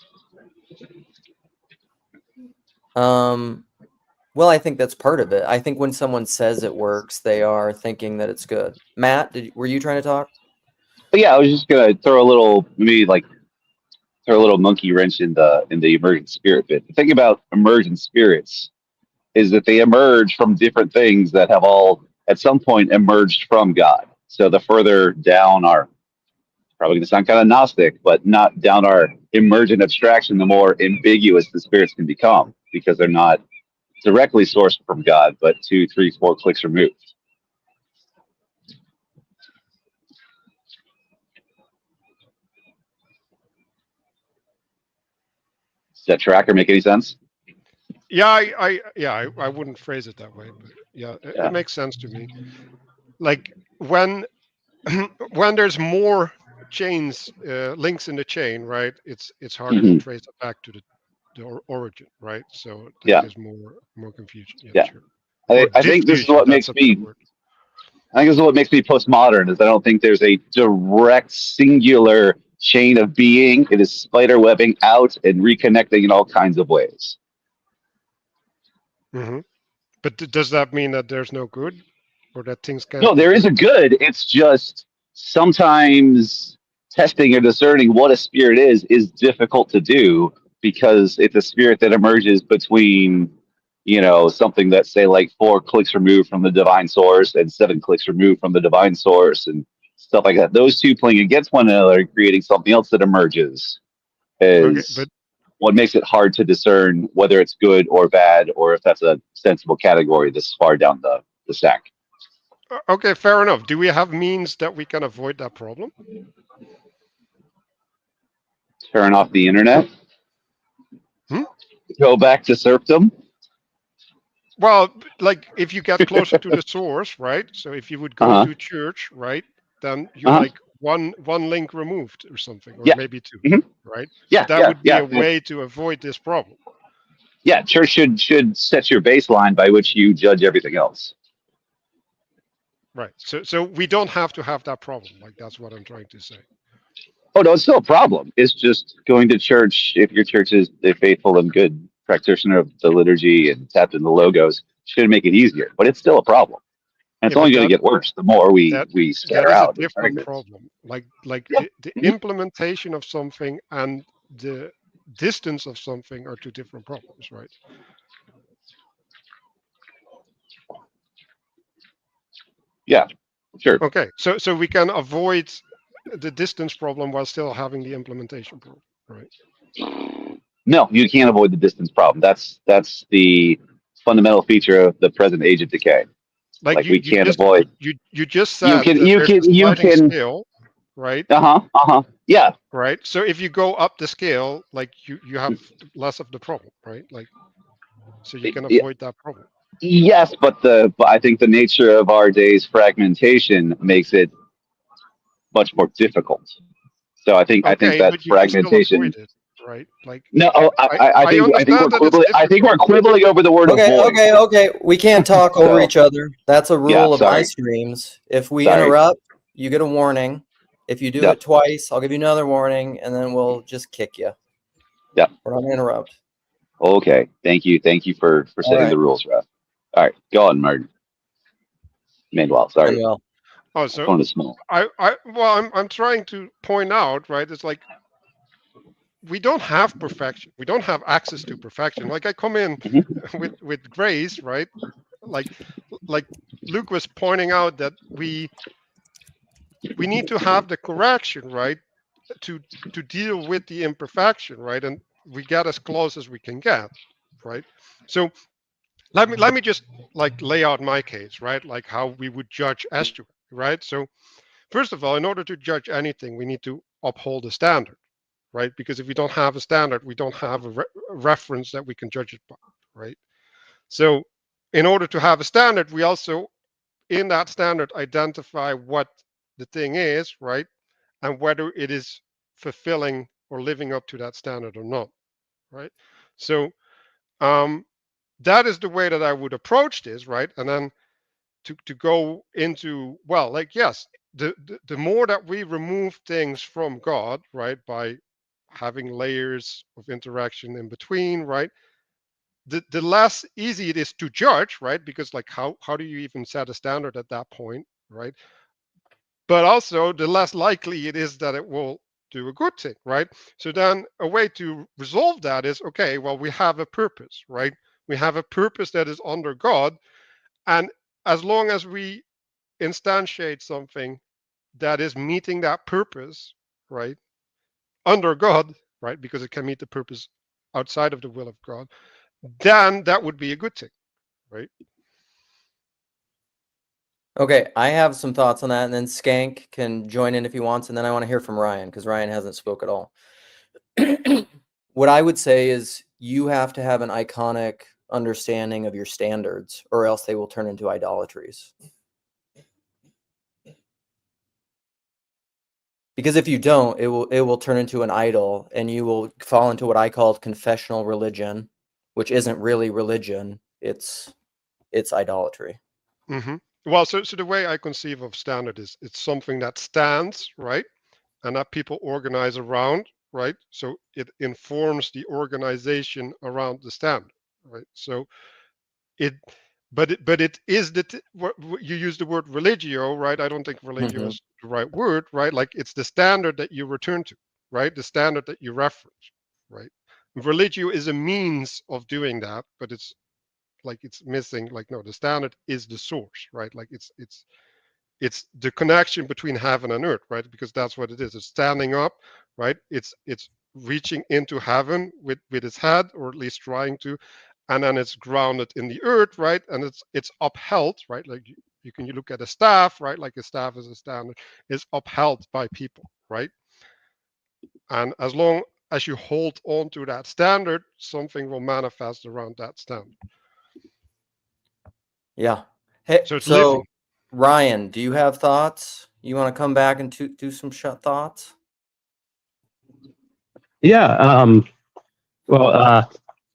Well, I think that's part of it. I think when someone says it works, they are thinking that it's good. Matt, were you trying to talk? But yeah, I was just gonna throw a little, maybe like throw a little monkey wrench in the emergent spirit bit. The thing about emergent spirits is that they emerge from different things that have all at some point emerged from God. So the further down our, probably going to sound kind of Gnostic, but not down our emergent abstraction, the more ambiguous the spirits can become because they're not directly sourced from God, but 2, 3, 4 clicks removed. Does that tracker make any sense? Yeah, I wouldn't phrase it that way, but yeah, it Yeah. makes sense to me. Like when when there's more chains, links in the chain, right? It's harder to Hmm. trace it back to the origin, right? So that Yeah. gives more confusion. Yeah, Yeah. sure. Or I think this is diffusion. what That's makes a better me word. I think this is what makes me postmodern is I don't think there's a direct singular chain of being. It is spider webbing out and reconnecting in all kinds of ways. Hmm. But does that mean that there's no good, or that things No, can't be there is good? a good. It's just sometimes testing or discerning what a spirit is difficult to do because it's a spirit that emerges between, something that's say like 4 clicks removed from the divine source and 7 clicks removed from the divine source and stuff like that. Those two playing against one another, creating something else that emerges Okay, is but what makes it hard to discern whether it's good or bad or if that's a sensible category this far down the stack. okay, fair enough. Do we have means that we can avoid that problem? Turn off the internet, Hmm? go back to serfdom. Well, like if you get closer to the source, right? So if you would Uh go huh. to church, right, then you're Uh huh. like one link removed or something, or Yeah. maybe two, Hmm. right? So Yeah. that Yeah. would be Yeah. a way to avoid this problem, Yeah. Church should set your baseline by which you judge everything else. right? So we don't have to have that problem. Like that's what I'm trying to say. Oh no, it's still a problem. It's just going to church. If your church is a faithful and good practitioner of the liturgy and tapped in the logos, should make it easier. But it's still a problem, and it's Yeah, only but going to get worse the more that we that scatter is a out and different fragment. problem. Like Yeah. the Mhm. implementation of something and the distance of something are two different problems, right? Yeah. Sure. Okay, so we can avoid the distance problem while still having the implementation problem, right? No, you can't avoid the distance problem. That's the fundamental feature of the present age of decay. Like Like we can't avoid. you just said that there's a You sliding can. scale, right? Uh-huh. Uh-huh. Yeah. Right. So if you go up the scale, like you have less of the problem, right? Like so you can avoid that problem. Yes, but I think the nature of our day's fragmentation makes it much more difficult. So I think Okay, that but you can still fragmentation. avoid it, right? Like No, I I think we're understand that it's I think we're difficult. quibbling over the word Okay, avoid. okay, okay. We can't talk over So each other. That's a yeah, rule of my sorry, streams. If we sorry. interrupt, you get a warning. If you do Yep, it twice, I'll give you another warning, and then we'll just kick you. yep. We're not gonna interrupt. Okay, thank you for All setting right, the rules, Ref. All right, go on, Martin. Manuel, sorry, Manuel. Oh, my so phone is small. I'm trying to point out, right? It's like we don't have perfection. We don't have access to perfection. Like I come in Hmm. with grace, right? Like like Luke was pointing out that we need to have the correction, right? To deal with the imperfection, right? And we get as close as we can get, right? So let me just like lay out my case, right? Like how we would judge estuary, right? So first of all, in order to judge anything, we need to uphold a standard, right? Because if we don't have a standard, we don't have a reference that we can judge it by, right? So in order to have a standard, we also in that standard identify what the thing is, right? And whether it is fulfilling or living up to that standard or not, right? So um, that is the way that I would approach this, right? And then to go into, well, like yes, the more that we remove things from God, right, by having layers of interaction in between, right, the less easy it is to judge, right, because like how do you even set a standard at that point, right? But also the less likely it is that it will do a good thing, right? So then a way to resolve that is, okay, well, we have a purpose, right? We have a purpose that is under God, and as long as we instantiate something that is meeting that purpose, right, under God, right, because it can meet the purpose outside of the will of God, then that would be a good thing, right? Okay, I have some thoughts on that, and then Skank can join in if he wants, and then I want to hear from Ryan, because Ryan hasn't spoke at all. What I would say is you have to have an iconic understanding of your standards, or else they will turn into idolatries. Because if you don't, it will turn into an idol, and you will fall into what I call confessional religion, which isn't really religion. It's idolatry. Mm-hmm. Well, so the way I conceive of standard is it's something that stands, right, and that people organize around, right? So it informs the organization around the standard, right? So it, but it is you use the word religio, right? I don't think religio is the right word, right? Like it's the standard that you return to, right? The standard that you reference, right? Religio is a means of doing that, but it's like it's missing. Like no, the standard is the source, right? Like it's the connection between heaven and earth, right? Because that's what it is. It's standing up, right? It's reaching into heaven with its head, or at least trying to, and then it's grounded in the earth, right? And it's upheld, right? Like you can look at a staff, right? Like a staff is a standard, is upheld by people, right? And as long as you hold on to that standard, something will manifest around that standard. Yeah. Hey, So it's so living. Ryan, do you have thoughts? You want to come back and do some thoughts? Yeah. Well,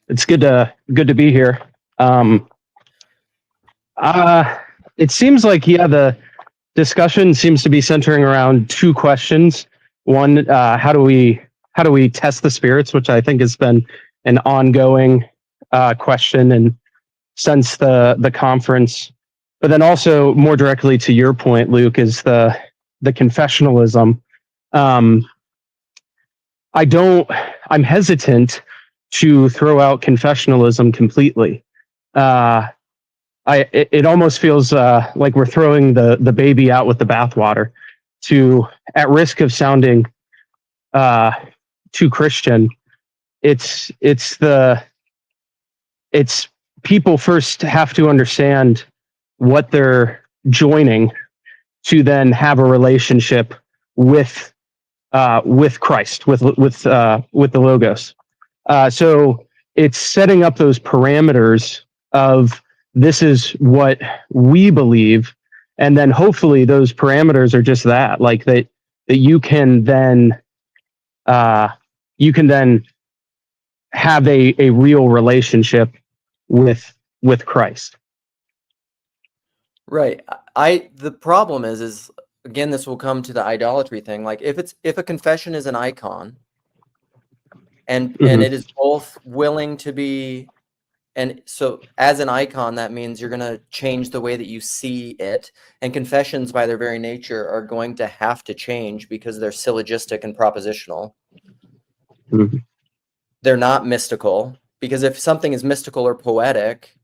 it's good to be here. Um, it seems like the discussion seems to be centering around two questions. One, how do we test the spirits, which I think has been an ongoing question and since the conference. But then also more directly to your point, Luke, is the confessionalism. I'm hesitant to throw out confessionalism completely. It almost feels like we're throwing the baby out with the bathwater, at risk of sounding too Christian. It's people first have to understand what they're joining to then have a relationship with Christ, with the Logos. So it's setting up those parameters of this is what we believe, and then hopefully those parameters are just that, like that you can then have a real relationship with Christ. Right. The problem is again, this will come to the idolatry thing. Like if a confession is an icon and it is both willing to be, and so as an icon, that means you're going to change the way that you see it. And confessions by their very nature are going to have to change because they're syllogistic and propositional. Mm-hmm. They're not mystical, because if something is mystical or poetic,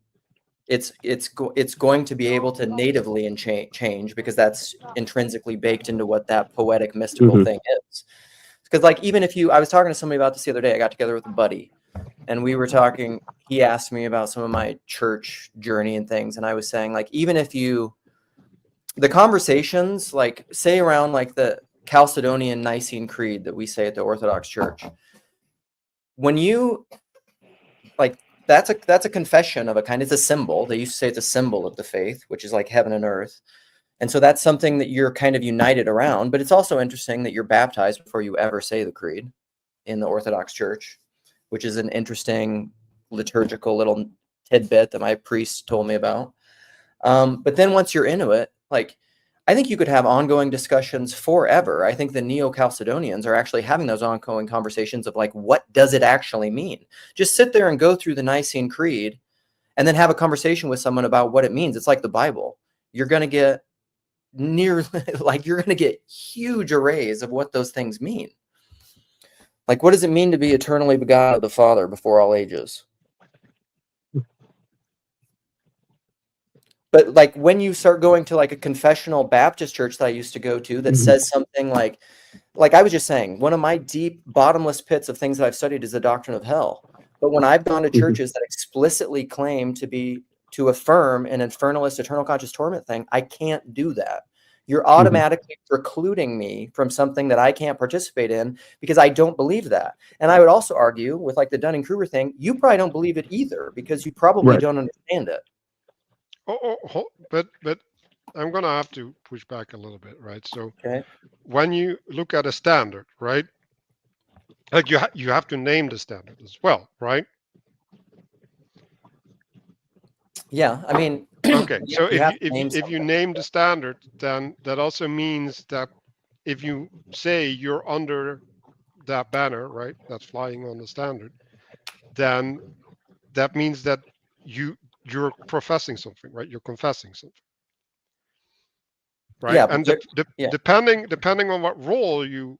it's going to be able to natively and change, because that's intrinsically baked into what that poetic mystical thing is. Because like even if I was talking to somebody about this the other day. I got together with a buddy, and we were talking. He asked me about some of my church journey and things, and I was saying, like, even if the conversations, like say around like the Chalcedonian Nicene Creed that we say at the Orthodox Church, when you like, that's a confession of a kind. It's a symbol. They used to say it's a symbol of the faith, which is like heaven and earth. And so that's something that you're kind of united around. But it's also interesting that you're baptized before you ever say the creed in the Orthodox Church, which is an interesting liturgical little tidbit that my priest told me about. But then once you're into it, like, I think you could have ongoing discussions forever. I think the Neo-Chalcedonians are actually having those ongoing conversations of like, what does it actually mean? Just sit there and go through the Nicene Creed and then have a conversation with someone about what it means. It's like the Bible. You're going to get you're going to get huge arrays of what those things mean. Like, what does it mean to be eternally begotten of the Father before all ages? But like when you start going to like a confessional Baptist church that I used to go to that says something like I was just saying, one of my deep bottomless pits of things that I've studied is the doctrine of hell. But when I've gone to churches that explicitly claim to affirm an infernalist eternal conscious torment thing, I can't do that. You're automatically precluding me from something that I can't participate in because I don't believe that. And I would also argue with like the Dunning-Kruger thing, you probably don't believe it either because you probably don't understand it. But I'm going to have to push back a little bit, right? So when you look at a standard, right, like you have to name the standard as well, right? Yeah, I mean, okay. So if you name the standard, then that also means that if you say you're under that banner, right, that's flying on the standard, then that means that you're professing something, right? You're confessing something, right? Yeah, and depending on what role you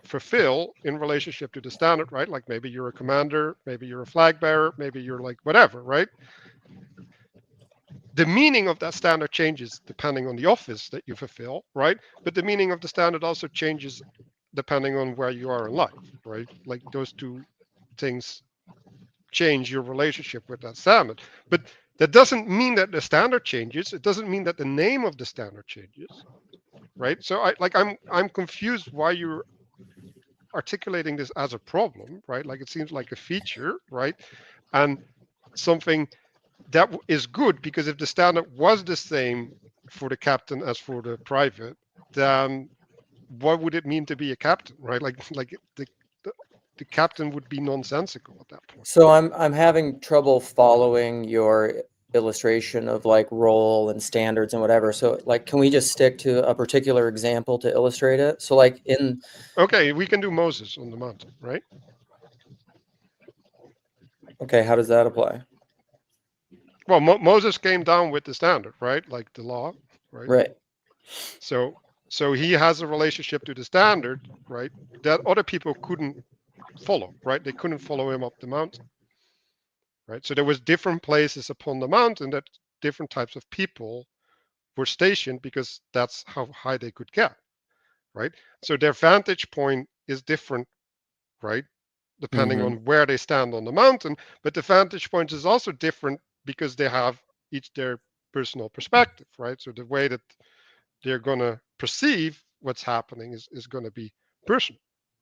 fulfill in relationship to the standard, right? Like maybe you're a commander, maybe you're a flag bearer, maybe you're like whatever, right? The meaning of that standard changes depending on the office that you fulfill, right? But the meaning of the standard also changes depending on where you are in life, right? Like those two things change your relationship with that standard. But that doesn't mean that the standard changes. It doesn't mean that the name of the standard changes, right? So I'm confused why you're articulating this as a problem, right? Like it seems like a feature, right? And something that is good, because if the standard was the same for the captain as for the private, then what would it mean to be a captain, right? Like the captain would be nonsensical at that point. So I'm having trouble following your illustration of like role and standards and whatever. So like, can we just stick to a particular example to illustrate it? So like okay, we can do Moses on the mountain, right? Okay, how does that apply? Well, Moses came down with the standard, right? Like the law, right? Right. So he has a relationship to the standard, right? That other people couldn't follow, right? They couldn't follow him up the mountain, right? So there was different places upon the mountain that different types of people were stationed because that's how high they could get, right? So their vantage point is different, right? Depending on where they stand on the mountain, but the vantage point is also different because they have each their personal perspective, right? So the way that they're going to perceive what's happening is going to be personal,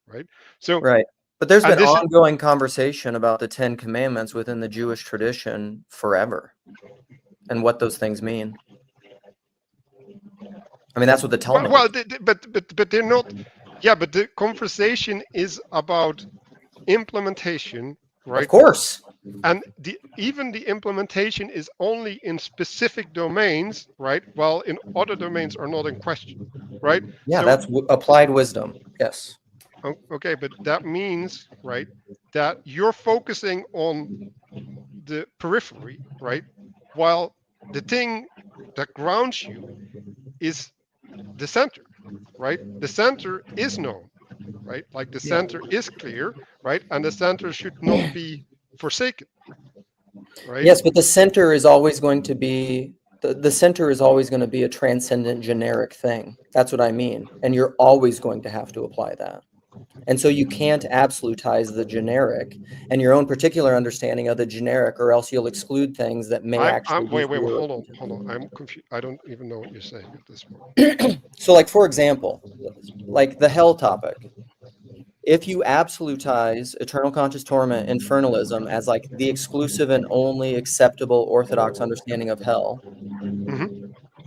right? So right. But there's been ongoing conversation about the 10 Commandments within the Jewish tradition forever and what those things mean. I mean, that's what the Talmud. Well, but they're not. Yeah, but the conversation is about implementation, right? Of course. And even the implementation is only in specific domains, right? While in other domains are not in question, right? Yeah, so, that's applied wisdom. Yes. Okay, but that means, right, that you're focusing on the periphery, right? While the thing that grounds you is the center, right? The center is known, right? Like the center is clear, right? And the center should not be forsaken, right? Yes, but the center is always going to be the center is always going to be a transcendent generic thing. That's what I mean. And you're always going to have to apply that. And so you can't absolutize the generic and your own particular understanding of the generic, or else you'll exclude things that may actually be. Wait, hold on. I'm confused. I don't even know what you're saying at this point. So like, for example, like the hell topic. If you absolutize eternal conscious torment, infernalism as like the exclusive and only acceptable orthodox understanding of hell,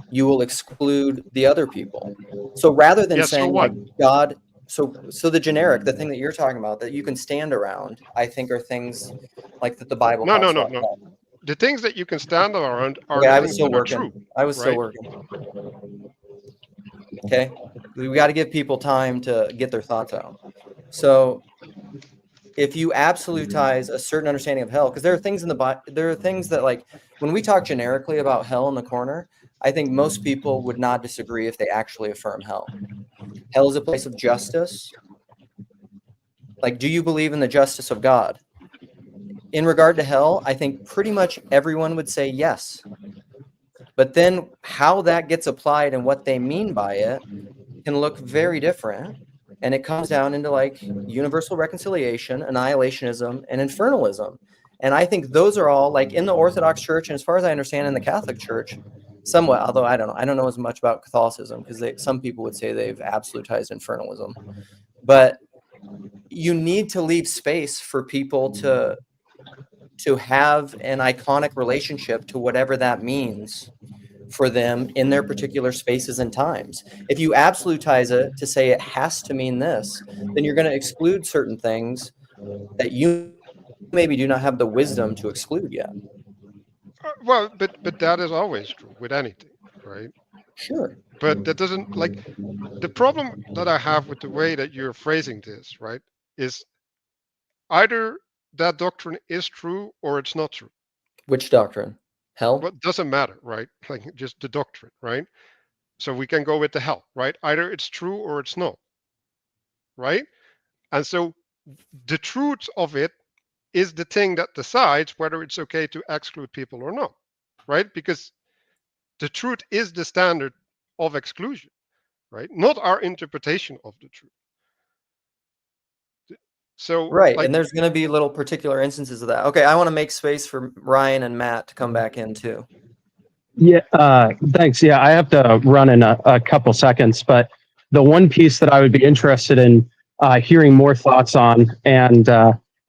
you will exclude the other people. So rather than saying like God, so the generic, the thing that you're talking about that you can stand around, I think are things like that the Bible. No. The things that you can stand around are I the was things still that working. are true. I was still working. Okay, we got to give people time to get their thoughts out. So if you absolutize a certain understanding of hell, because there are things in the there are things that, like, when we talk generically about hell in the corner, I think most people would not disagree if they actually affirm hell. Hell is a place of justice. Like, do you believe in the justice of God? In regard to hell, I think pretty much everyone would say yes. But then how that gets applied and what they mean by it can look very different. And it comes down into like universal reconciliation, annihilationism, and infernalism. And I think those are all, like, in the Orthodox Church, and as far as I understand in the Catholic Church, somewhat, although I don't know as much about Catholicism, because some people would say they've absolutized infernalism. But you need to leave space for people to have an iconic relationship to whatever that means for them in their particular spaces and times. If you absolutize it to say it has to mean this, then you're going to exclude certain things that you maybe do not have the wisdom to exclude yet. Well, but that is always true with anything, right? Sure. But that doesn't, like, the problem that I have with the way that you're phrasing this, right, is either that doctrine is true or it's not true. Which doctrine? Hell? But doesn't matter, right? Like, just the doctrine, right? So we can go with the hell, right? Either it's true or it's not, right? And so the truth of it is the thing that decides whether it's okay to exclude people or not, right? Because the truth is the standard of exclusion, right? Not our interpretation of the truth. So, Right. like, And there's going to be little particular instances of that. Okay, I want to make space for Ryan and Matt to come back in too. Yeah, thanks. Yeah, I have to run in a couple seconds, but the one piece that I would be interested in hearing more thoughts on, and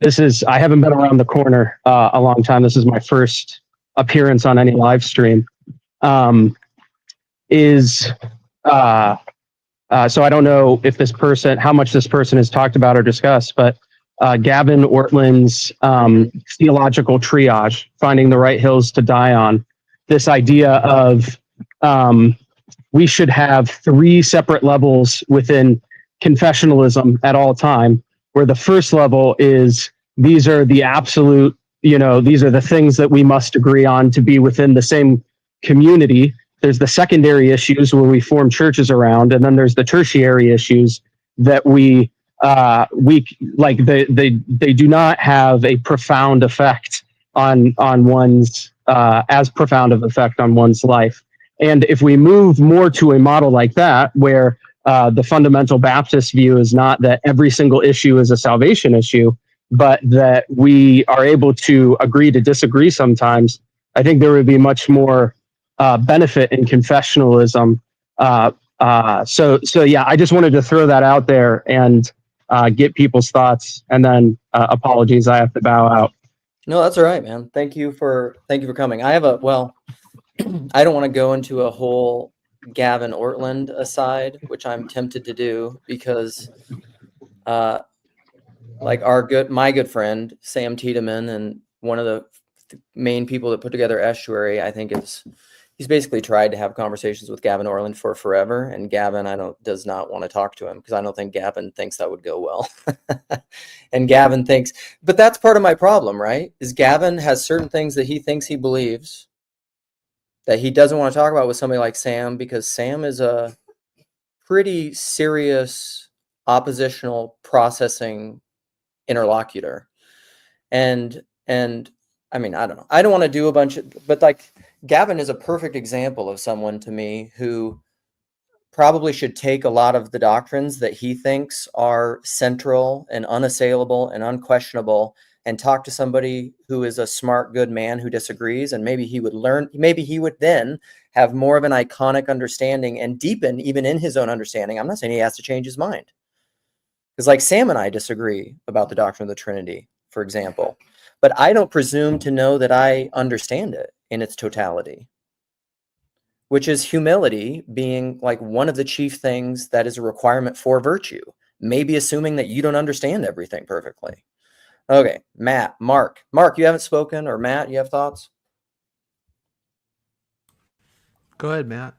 this is, I haven't been around the corner a long time. This is my first appearance on any live stream. Is so I don't know if this person, how much this person has talked about or discussed, but Gavin Ortlund's theological triage, finding the right hills to die on. This idea of we should have 3 separate levels within confessionalism at all time, where the first level is these are the absolute, these are the things that we must agree on to be within the same community. There's the secondary issues where we form churches around, and then there's the tertiary issues that we like they do not have a profound effect on one's as profound of effect on one's life. And if we move more to a model like that, where the fundamental Baptist view is not that every single issue is a salvation issue, but that we are able to agree to disagree sometimes, I think there would be much more benefit in confessionalism. So yeah, I just wanted to throw that out there and get people's thoughts. And then apologies, I have to bow out. No, that's all right, man. Thank you for coming. I have I don't want to go into a whole Gavin Ortlund aside, which I'm tempted to do because like my good friend Sam Tiedemann, and one of the main people that put together Estuary, I think he's basically tried to have conversations with Gavin Ortlund for forever, and Gavin does not want to talk to him because I don't think Gavin thinks that would go well. And Gavin thinks, but that's part of my problem, right? Is Gavin has certain things that he thinks he believes that he doesn't want to talk about with somebody like Sam, because Sam is a pretty serious oppositional processing interlocutor. And I mean, I don't know. I don't want to do a bunch of, but like Gavin is a perfect example of someone to me who probably should take a lot of the doctrines that he thinks are central and unassailable and unquestionable and talk to somebody who is a smart, good man who disagrees. And maybe he would then have more of an iconic understanding and deepen even in his own understanding. I'm not saying he has to change his mind. Because like Sam and I disagree about the doctrine of the Trinity, for example, but I don't presume to know that I understand it in its totality, which is humility being like one of the chief things that is a requirement for virtue, maybe assuming that you don't understand everything perfectly. Okay, Mark, you haven't spoken, or Matt, you have thoughts? Go ahead, Matt.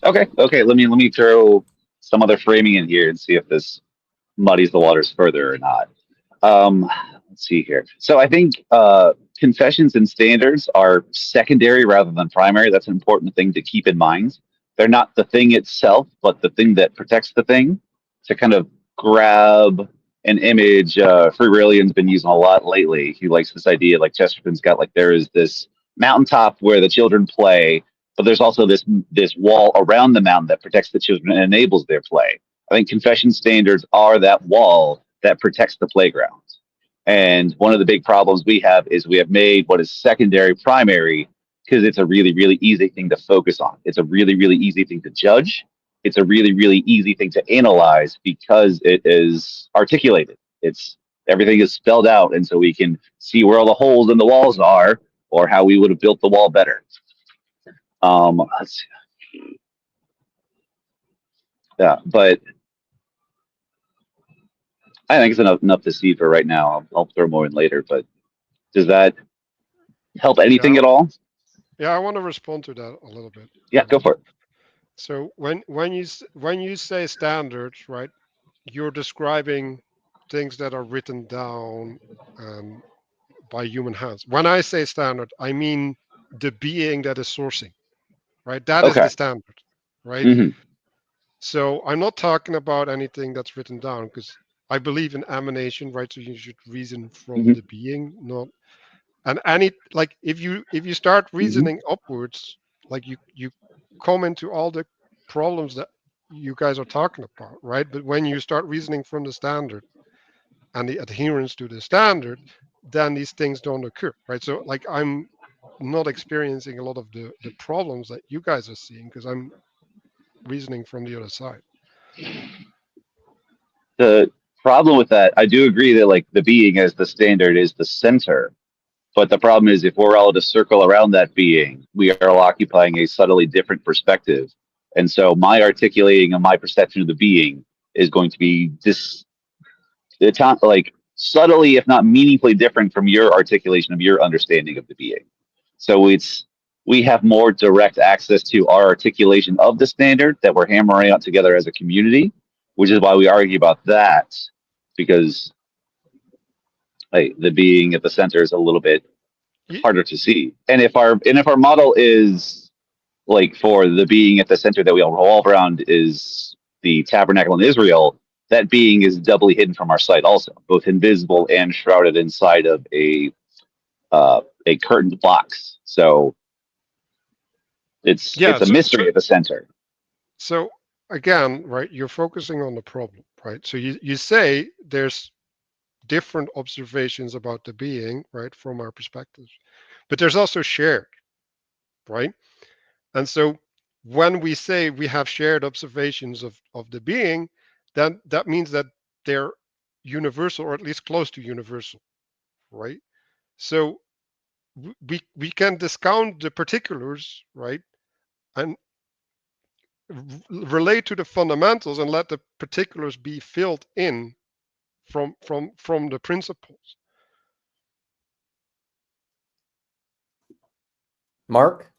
Okay. Let me throw some other framing in here and see if this muddies the waters further or not. Let's see here. So I think confessions and standards are secondary rather than primary. That's an important thing to keep in mind. They're not the thing itself, but the thing that protects the thing. To kind of grab an image, Free William's been using a lot lately. He likes this idea, like Chesterton's got, like there is this mountaintop where the children play, but there's also this wall around the mountain that protects the children and enables their play. I think confession standards are that wall that protects the playground. And one of the big problems we have is we have made what is secondary primary because it's a really, really easy thing to focus on. It's a really, really easy thing to judge. It's a really, really easy thing to analyze because it is articulated. It's everything is spelled out, and so we can see where all the holes in the walls are or how we would have built the wall better. Let's see. Yeah, but I think it's enough to see for right now. I'll throw more in later, but does that help anything Yeah, at all? yeah. I want to respond to that a little bit. Yeah, go for it. So when you say standards, right, you're describing things that are written down um, by human hands. When I say standard, I mean the being that is sourcing, right? That is Okay. the standard, right? Hmm. So I'm not talking about anything that's written down because I believe in emanation, right? So you should reason from Hmm. the being, not and any like if you start Hmm. reasoning upwards, like you come into all the problems that you guys are talking about, right? But when you start reasoning from the standard and the adherence to the standard, then these things don't occur, right? So like I'm not experiencing a lot of the problems that you guys are seeing because I'm reasoning from the other side. The problem with that, I do agree that like the being as the standard is the center. But the problem is if we're all to circle around that being, we are all occupying a subtly different perspective. And so my articulating of my perception of the being is going to be like subtly, if not meaningfully different from your articulation of your understanding of the being. So we have more direct access to our articulation of the standard that we're hammering out together as a community, which is why we argue about that, because like, the being at the center is a little bit Ye- harder to see. And if our model is like for the being at the center that we all revolve around is the tabernacle in Israel, that being is doubly hidden from our sight, also both invisible and shrouded inside of a curtained box. So Yeah. it's a mystery at the center. So again, right, you're focusing on the problem, right? So you say there's different observations about the being, right, from our perspectives, but there's also shared, right? And so when we say we have shared observations of the being, then that means that they're universal or at least close to universal, right? So we can discount the particulars, right, and relate to the fundamentals and let the particulars be filled in from the principles. Mark?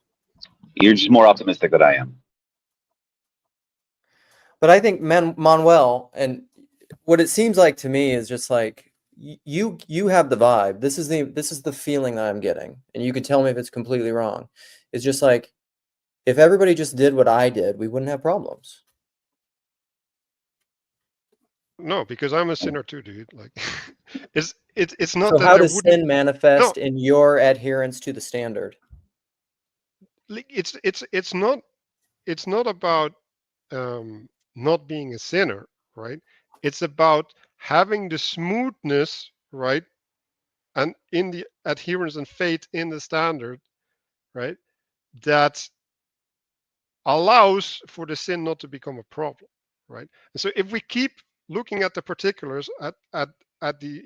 You're just more optimistic than I am. But I think Manuel, and what it seems like to me is just like you have the vibe. This is the feeling that I'm getting, and you can tell me if it's completely wrong. It's just like if everybody just did what I did, we wouldn't have problems. No, because I'm a sinner too, dude. Like, it's not So that how there does wouldn't. sin No, manifest in your adherence to the standard? like, it's not about not being a sinner, right? It's about having the smoothness, right, and in the adherence and faith in the standard, right, that allows for the sin not to become a problem, right? And so if we keep looking at the particulars at the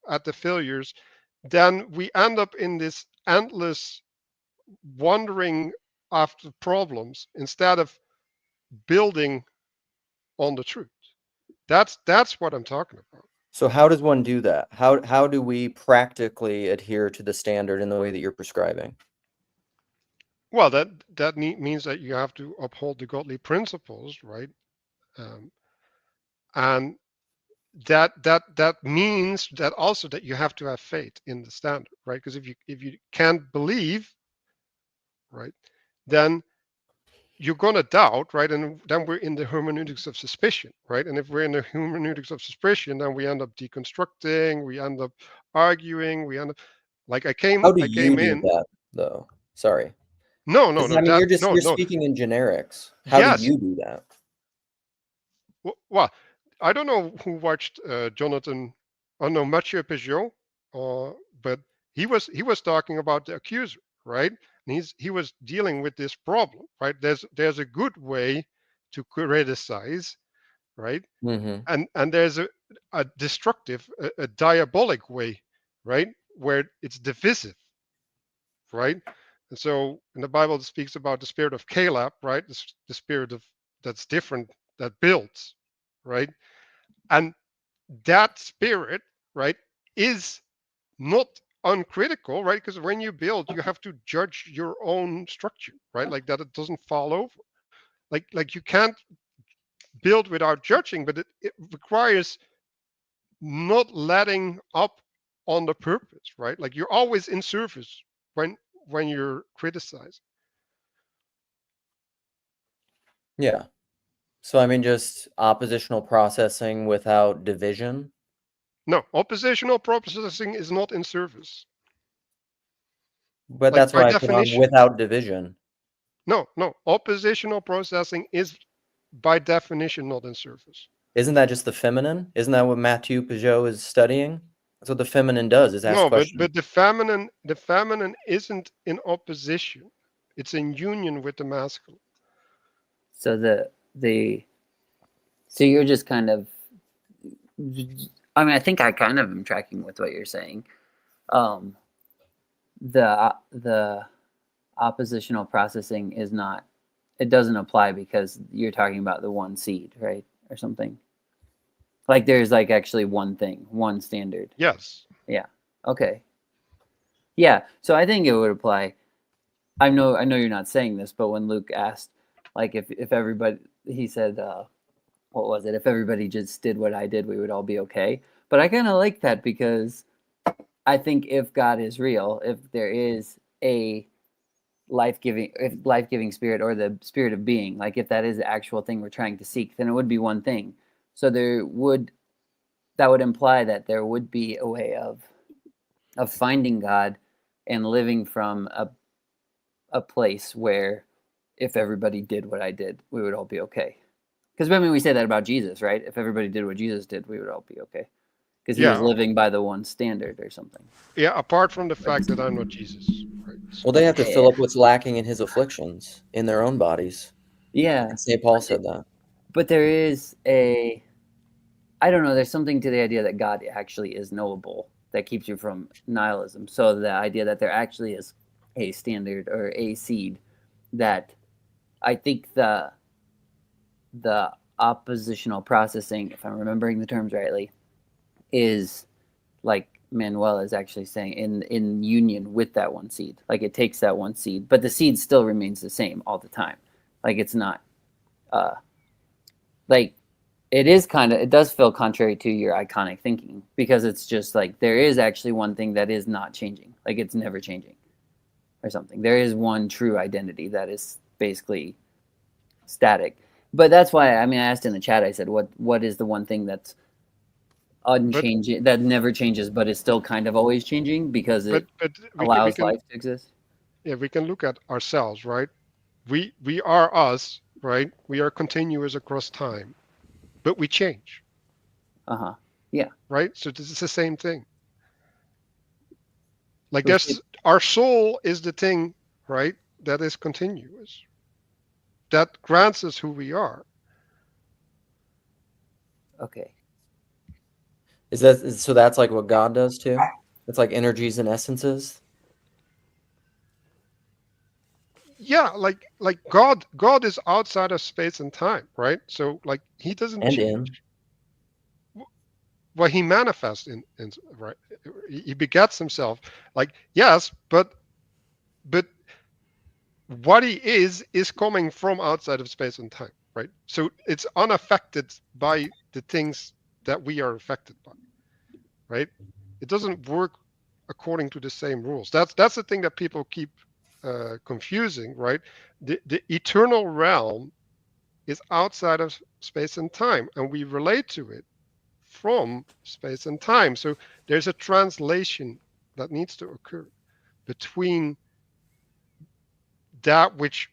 at the failures, then we end up in this endless wandering after problems instead of building on the truth. That's what I'm talking about. So how does one do that? How do we practically adhere to the standard in the way that you're prescribing? Well, that means that you have to uphold the godly principles, right? Um, and that means that also that you have to have faith in the standard, right? Because if you can't believe, right, then you're gonna doubt, right? And then we're in the hermeneutics of suspicion, right? And if we're in the hermeneutics of suspicion, then we end up deconstructing, we end up arguing, we end up like I How do I you came do in. that though? Sorry. No, no, Because no, I mean, that no, you're no. speaking in generics. How do Yes. you do that? Well, I don't know who watched Jonathan. Oh no, Mathieu Peugeot, but he was talking about the accuser, right? And he was dealing with this problem, right? There's a good way to criticize, right? Mm-hmm. And there's a destructive, a diabolic way, right? Where it's divisive, right? And so in the Bible, it speaks about the spirit of Caleb, right? The spirit of that's different, that builds, right? And that spirit, right, is not uncritical, right? Because when you build, you have to judge your own structure, right? Like that it doesn't fall over. Like you can't build without judging, but it requires not letting up on the purpose, right? Like you're always in service when you're criticizing. Yeah. So I mean, just oppositional processing without division. No, oppositional processing is not in service. But Like that's by why I put on definition. without division. No. Oppositional processing is by definition not in service. Isn't that just the feminine? Isn't that what Mathieu Peugeot is studying? That's what the feminine does, is ask No, questions. but the feminine isn't in opposition. It's in union with the masculine. So so you're just kind of, I mean, I think I kind of am tracking with what you're saying. The oppositional processing is not, it doesn't apply because you're talking about the one seed, right? Or something. Like there's like actually one thing, one standard. Yes. Yeah. Okay. Yeah. So I think it would apply. I know you're not saying this, but when Luke asked, like if everybody, he said, what was it? If everybody just did what I did, we would all be okay. But I kind of like that because I think if God is real, if there is a life-giving spirit or the spirit of being, like if that is the actual thing we're trying to seek, then it would be one thing. So that would imply that there would be a way of finding God and living from a place where if everybody did what I did, we would all be okay. Because I mean, we say that about Jesus, right? If everybody did what Jesus did, we would all be okay. Because he was Yeah. living by the one standard or something. Yeah. Apart from the fact that I'm not Jesus, right? Well, they have to Yeah. fill up what's lacking in his afflictions in their own bodies. Yeah. And St. Paul said that. But there is I don't know, there's something to the idea that God actually is knowable that keeps you from nihilism. So the idea that there actually is a standard or a seed, that I think the oppositional processing, if I'm remembering the terms rightly, is like Manuel is actually saying in union with that one seed. Like it takes that one seed, but the seed still remains the same all the time. Like it's not like it does feel contrary to your iconic thinking, because it's just like there is actually one thing that is not changing. Like it's never changing or something. There is one true identity that is basically static. But that's why, I mean, I asked in the chat, I said, what is the one thing that's unchanging, that never changes, but is still kind of always changing because But it we allows can life to exist? yeah, we can look at ourselves, right? We are us, right? We are continuous across time, but we change, Uh-huh. Yeah. right? So this is the same thing. Like Well, there's our soul is the thing, right? That is continuous. That grants us who we are. Okay. So that's like what God does too? It's like energies and essences? Yeah, like God is outside of space and time, right? So like he doesn't And change. Well, he manifests in right. He begets himself. Like yes, but what he is coming from outside of space and time, right? So it's unaffected by the things that we are affected by, right? It doesn't work according to the same rules. That's the thing that people keep confusing, right? The eternal realm is outside of space and time, and we relate to it from space and time. So there's a translation that needs to occur between that which,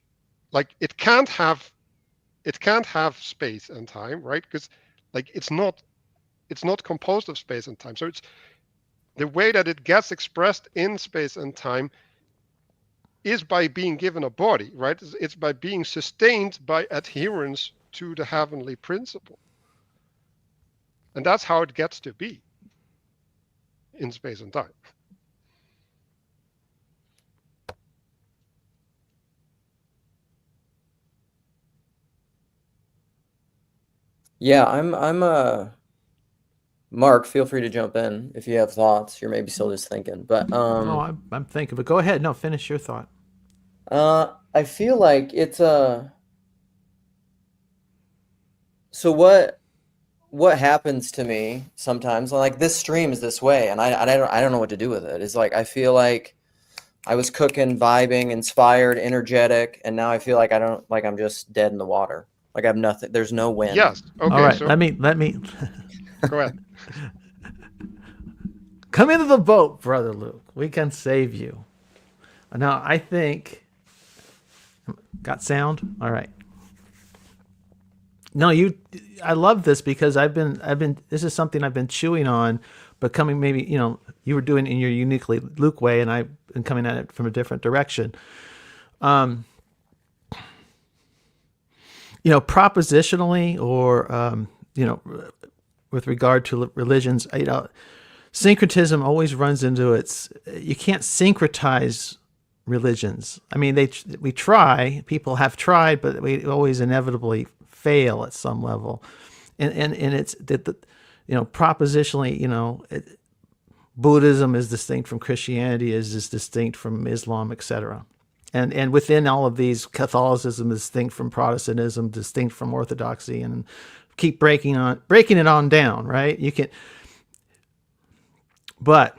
like, it can't have space and time, right? Because like it's not composed of space and time. So it's the way that it gets expressed in space and time is by being given a body, right? It's by being sustained by adherence to the heavenly principle. And that's how it gets to be in space and time. Yeah, I'm Mark, feel free to jump in if you have thoughts. You're maybe still just thinking. But No, I'm thinking, but go ahead. No, finish your thought. I feel like it's so what happens to me sometimes, like this stream is this way, and I don't know what to do with it. It's like I feel like I was cooking, vibing, inspired, energetic, and now I feel like I'm just dead in the water. Like I have nothing. There's no wind. Yes. Okay. All right, So let me go ahead. come into the boat, brother Luke. We can save you. Now, I think got sound. All right. No, I love this because I've been. This is something I've been chewing on, but coming maybe you were doing it in your uniquely Luke way, and I've been coming at it from a different direction. Propositionally, or with regard to religions, syncretism always runs into you can't syncretize religions. I mean, we try, people have tried, but we always inevitably fail at some level. And it's that, propositionally, Buddhism is distinct from Christianity, is distinct from Islam, etc. And within all of these, Catholicism is distinct from Protestantism, distinct from Orthodoxy, and keep breaking it on down, right? But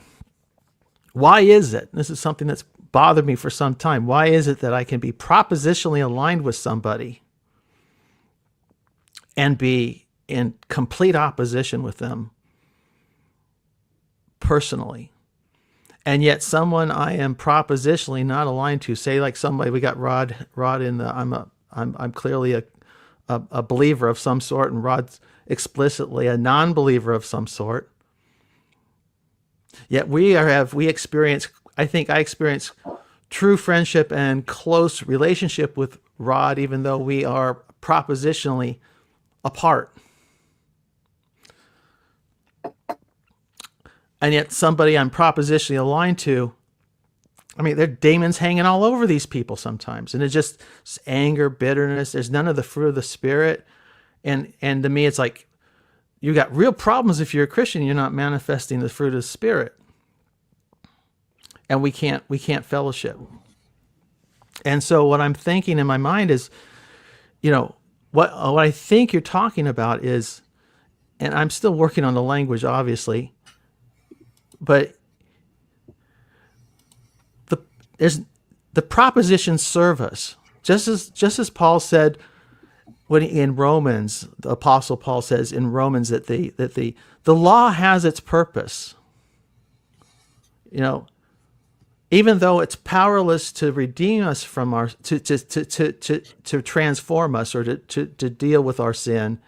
why is it? This is something that's bothered me for some time. Why is it that I can be propositionally aligned with somebody and be in complete opposition with them personally? And yet someone I am propositionally not aligned to, say like somebody, we got Rod in the, I'm clearly a believer of some sort, and Rod's explicitly a non-believer of some sort. Yet we experience, I think I experience true friendship and close relationship with Rod, even though we are propositionally apart. And yet somebody I'm propositionally aligned to, I mean, there are demons hanging all over these people sometimes. And it's just anger, bitterness. There's none of the fruit of the Spirit. And to me, it's like, you got real problems if you're a Christian, you're not manifesting the fruit of the Spirit. And we can't fellowship. And so what I'm thinking in my mind is, what I think you're talking about is, and I'm still working on the language, obviously, but the propositions serve us, just as Paul said when in Romans, the Apostle Paul says in Romans that the law has its purpose. Even though it's powerless to redeem us from our to transform us or to deal with our sin,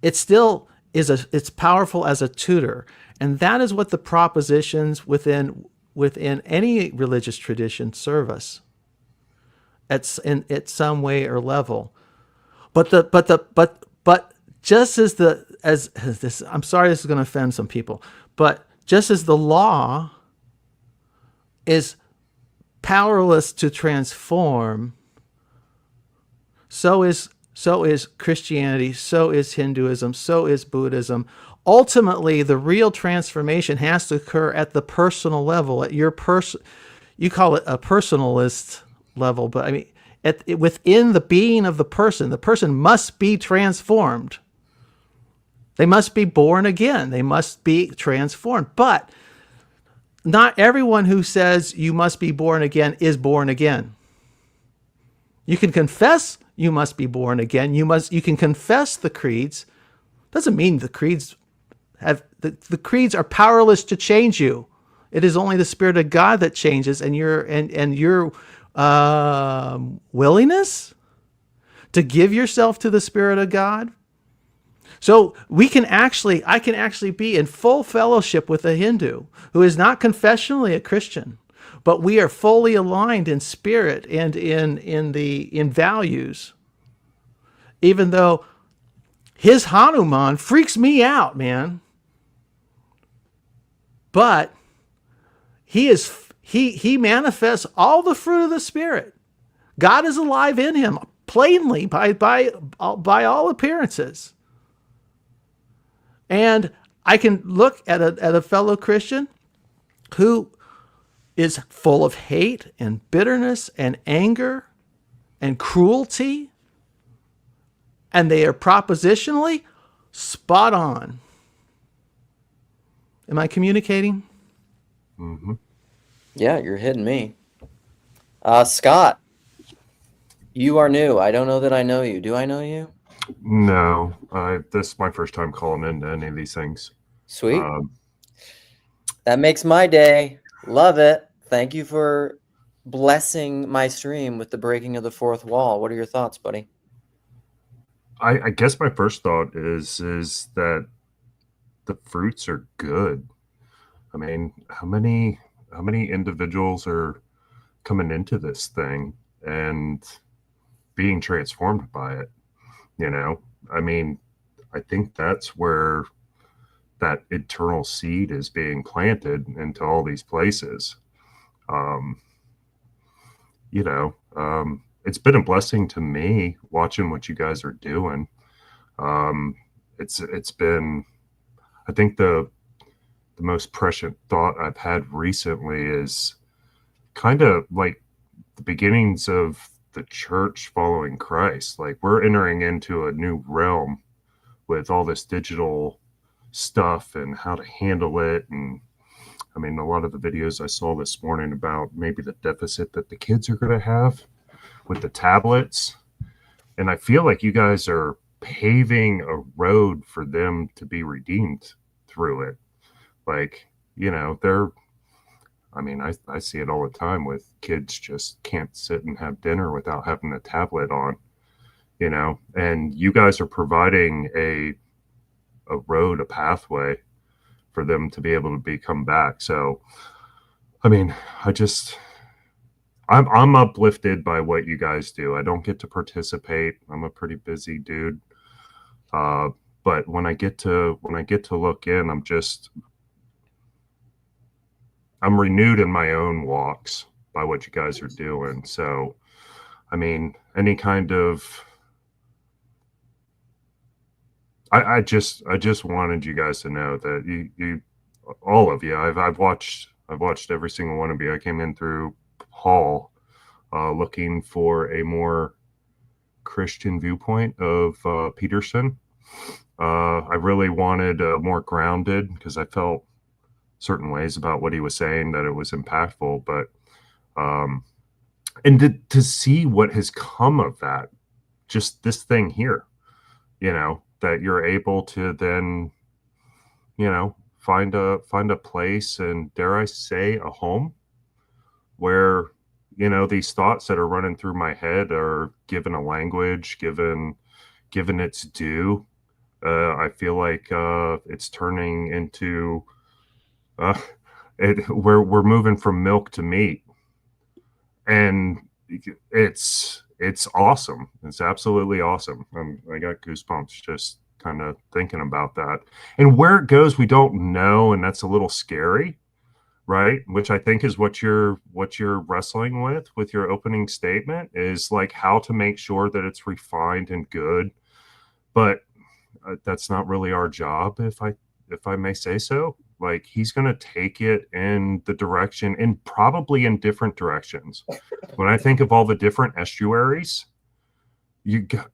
it still it's powerful as a tutor. And that is what the propositions within any religious tradition serve us at some way or level. But just as this, I'm sorry, this is going to offend some people, but just as the law is powerless to transform, so is Christianity, so is Hinduism, so is Buddhism. Ultimately, the real transformation has to occur at the personal level, at your you call it a personalist level, but I mean, within the being of the person must be transformed. They must be born again. They must be transformed. But not everyone who says you must be born again is born again. You can confess you must be born again. You can confess the creeds. Doesn't mean the creeds the creeds are powerless to change you. It is only the Spirit of God that changes, and your willingness to give yourself to the Spirit of God. So I can actually be in full fellowship with a Hindu who is not confessionally a Christian, but we are fully aligned in spirit and in values. Even though his Hanuman freaks me out, man. But he manifests all the fruit of the Spirit. God is alive in him, plainly by all appearances. And I can look at a fellow Christian who is full of hate and bitterness and anger and cruelty, and they are propositionally spot on. Am I communicating? Mm-hmm. Yeah, you're hitting me. Scott, you are new. I don't know that I know you. Do I know you? No, this is my first time calling into any of these things. Sweet. That makes my day. Love it. Thank you for blessing my stream with the breaking of the fourth wall. What are your thoughts, buddy? I guess my first thought is that the fruits are good. I mean, how many individuals are coming into this thing and being transformed by it? You know, I mean, I think that's where that eternal seed is being planted into all these places. It's been a blessing to me watching what you guys are doing. It's been, I think the most prescient thought I've had recently is kind of like the beginnings of the church following Christ. Like, we're entering into a new realm with all this digital stuff and how to handle it. And I mean, a lot of the videos I saw this morning about maybe the deficit that the kids are going to have with the tablets. And I feel like you guys are paving a road for them to be redeemed through it. Like, you know, I see it all the time with kids just can't sit and have dinner without having a tablet on, you know, and you guys are providing a road, a pathway for them to be able to come back. So, I mean, I'm uplifted by what you guys do. I don't get to participate. I'm a pretty busy dude. But when I get to look in, I'm renewed in my own walks by what you guys are doing. So, I mean, any kind of, I just wanted you guys to know that you all of you, I've watched every single one of you. I came in through Paul, looking for a more Christian viewpoint of Peterson. I really wanted more grounded, because I felt certain ways about what he was saying that it was impactful, but and to see what has come of that, just this thing here, you know, that you're able to then, you know, find a place, and dare I say a home, where, you know, these thoughts that are running through my head are given a language, given its due. I feel like it's turning into we're moving from milk to meat, and it's awesome. It's absolutely awesome. I got goosebumps just kind of thinking about that. And where it goes, we don't know, and that's a little scary, right? Which I think is what you're wrestling with your opening statement, is like how to make sure that it's refined and good. But that's not really our job, if I may say so. Like, he's going to take it in the direction, and probably in different directions. When I think of all the different estuaries,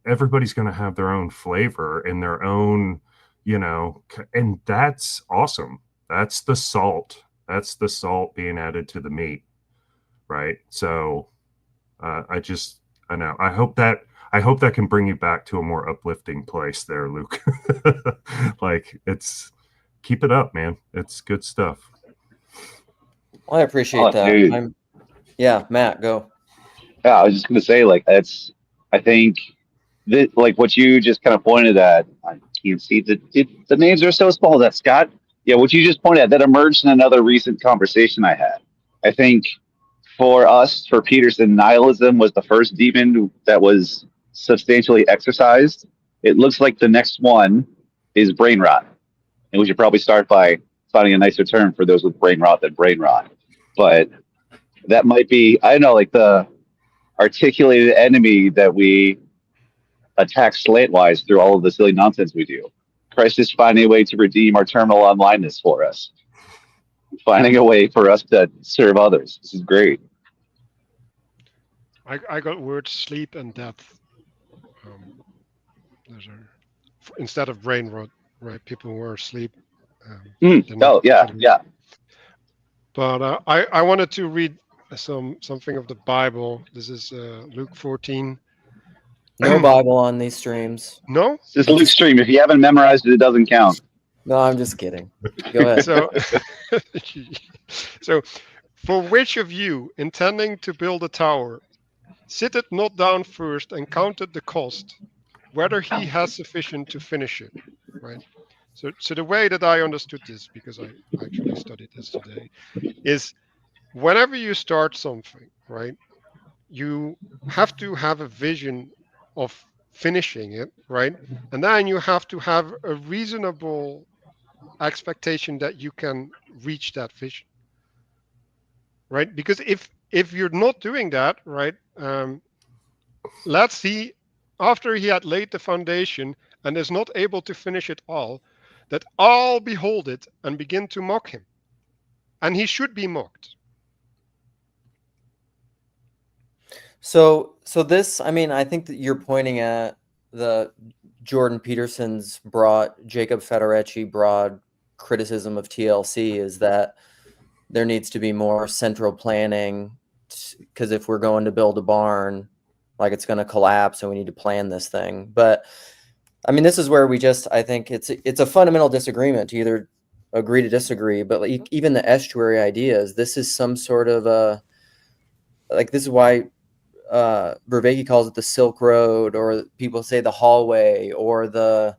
everybody's going to have their own flavor and their own, and that's awesome. That's the salt. That's the salt being added to the meat, right? So I know. I hope that can bring you back to a more uplifting place there, Luke. Like, keep it up, man. It's good stuff. Well, I appreciate that. Dude. Yeah, Matt, go. Yeah, I was just gonna say, like, I think that, like, what you just kind of pointed at, I can't see the names are so small. That Scott, yeah, what you just pointed at, that emerged in another recent conversation I had. I think for us, for Peterson, nihilism was the first demon that was substantially exercised. It looks like the next one is brain rot, and we should probably start by finding a nicer term for those with brain rot than brain rot. But that might be, I don't know, like the articulated enemy that we attack slantwise through all of the silly nonsense we do. Christ is finding a way to redeem our terminal onlineness for us, finding a way for us to serve others. This is great. I got words sleep and death. Those are instead of brain rot, right? People who are asleep. Oh yeah, yeah. But I wanted to read something of the Bible. This is Luke 14. No Bible on these streams. No? This is Luke stream. If you haven't memorized it, it doesn't count. No, I'm just kidding. Go ahead. So, for which of you, intending to build a tower, sitteth not down first and counted the cost, whether he has sufficient to finish it, right? So the way that I understood this, because I actually studied this today, is whenever you start something, right, you have to have a vision of finishing it, right? And then you have to have a reasonable expectation that you can reach that vision, right? Because if you're not doing that, right, let's see, after he had laid the foundation and is not able to finish it all, that all behold it and begin to mock him. And he should be mocked. So this, I mean, I think that you're pointing at the Jordan Peterson's Jacob Federecci broad criticism of TLC is that there needs to be more central planning, because if we're going to build a barn, like, it's going to collapse and we need to plan this thing. But I mean, this is where I think it's a fundamental disagreement to either agree to disagree. But like, even the estuary ideas, this is some sort of this is why Vervaeke calls it the Silk Road, or people say the hallway, or the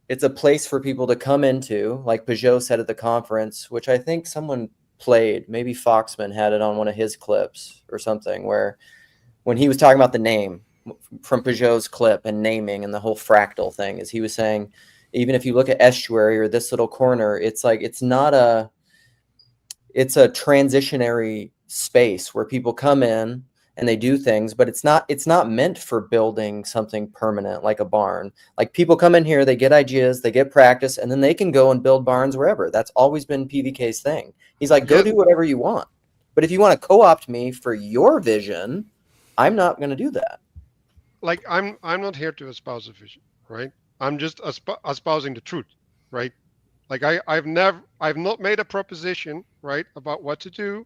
it's a place for people to come into, like Peugeot said at the conference, which I think someone played, maybe Foxman had it on one of his clips or something, where when he was talking about the name from Peugeot's clip and naming and the whole fractal thing, is he was saying, even if you look at estuary or this little corner, it's like, it's a transitionary space where people come in and they do things, but it's not meant for building something permanent like a barn. Like, people come in here, they get ideas, they get practice, and then they can go and build barns wherever. That's always been PVK's thing. He's like, go do whatever you want. But if you want to co-opt me for your vision, I'm not going to do that. Like, I'm not here to espouse a vision, right? I'm just espousing the truth, right? Like, I've not made a proposition, right, about what to do,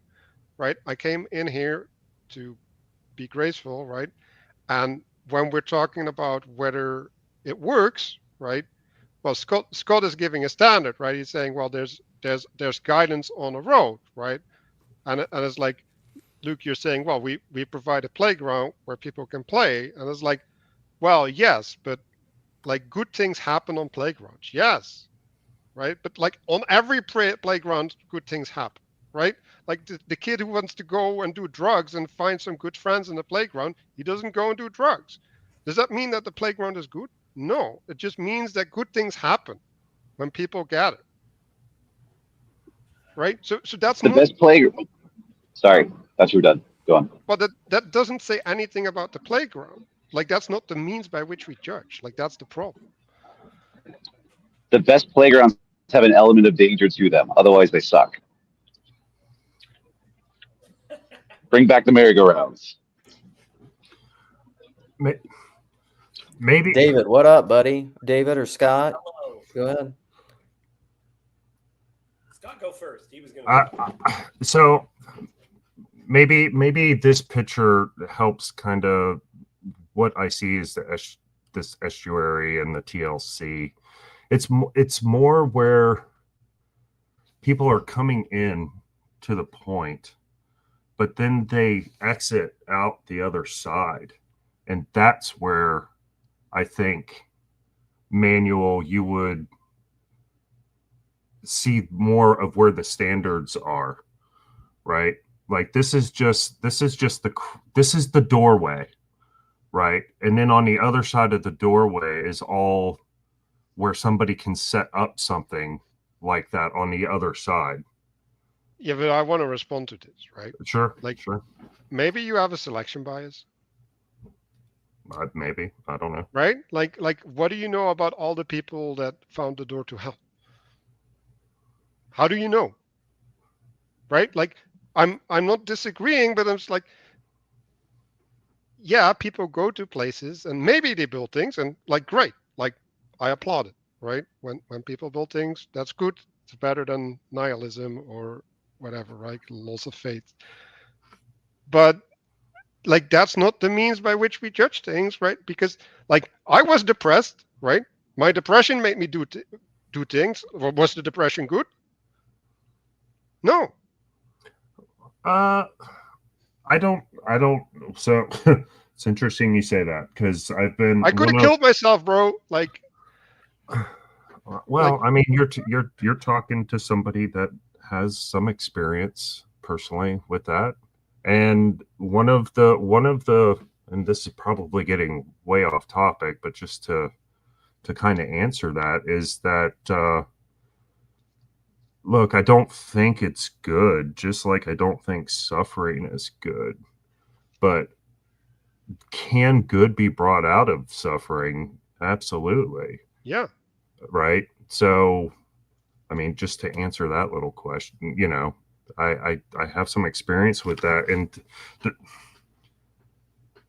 right? I came in here to be graceful, right? And when we're talking about whether it works, right? Well, Scott is giving a standard, right? He's saying, well, there's guidance on a road, right? And it's like, Luke, you're saying, well, we provide a playground where people can play, and it's like, well, yes, but like, good things happen on playgrounds, yes, right? But like, on every playground, good things happen, right? Like, the kid who wants to go and do drugs and find some good friends in the playground, he doesn't go and do drugs. Does that mean that the playground is good? No, it just means that good things happen when people get it, right? So that's the best playground. Sorry, thought you were done. Go on. But that doesn't say anything about the playground. Like, that's not the means by which we judge. Like, that's the problem. The best playgrounds have an element of danger to them. Otherwise, they suck. Bring back the merry-go-rounds. Maybe David, what up, buddy? David or Scott? Go ahead. Scott, go first. He was going to. So maybe this picture helps kind of what I see is this estuary and the TLC. It's more where people are coming in to the point, but then they exit out the other side, and that's where I think, Manuel, you would see more of where the standards are, right? Like this is the doorway, right? And then on the other side of the doorway is all where somebody can set up something like that on the other side. Yeah, but I want to respond to this, right? Sure. Like, sure. Maybe you have a selection bias, Maybe, I don't know. right? Like, what do you know about all the people that found the door to hell? How do you know? Right? Like, I'm not disagreeing, but I'm just like, yeah, people go to places and maybe they build things and like, great. Like, I applaud it, right? When people build things, that's good. It's better than nihilism or whatever, right? Loss of faith. But like, that's not the means by which we judge things, right? Because like, I was depressed, right? My depression made me do things. Was the depression good? No. I don't. So it's interesting you say that because I've been. I could have killed myself, bro. Like, well, I mean, you're talking to somebody that has some experience personally with that, and one of the, and this is probably getting way off topic, but just to kind of answer that is that. Look, I don't think it's good, just like I don't think suffering is good. But can good be brought out of suffering? Absolutely. yeah. Right? So, I mean, just to answer that little question, I have some experience with that. And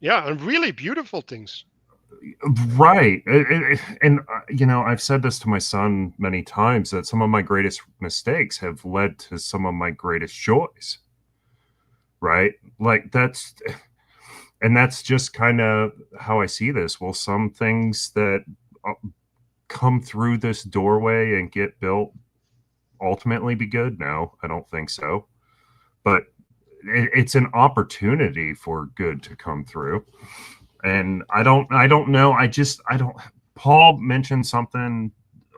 Yeah, and really beautiful things. right. And I've said this to my son many times that some of my greatest mistakes have led to some of my greatest joys. Right? Like that's just kind of how I see this. Will some things that come through this doorway and get built ultimately be good? No, I don't think so. But it's an opportunity for good to come through. And I don't know. I don't. Paul mentioned something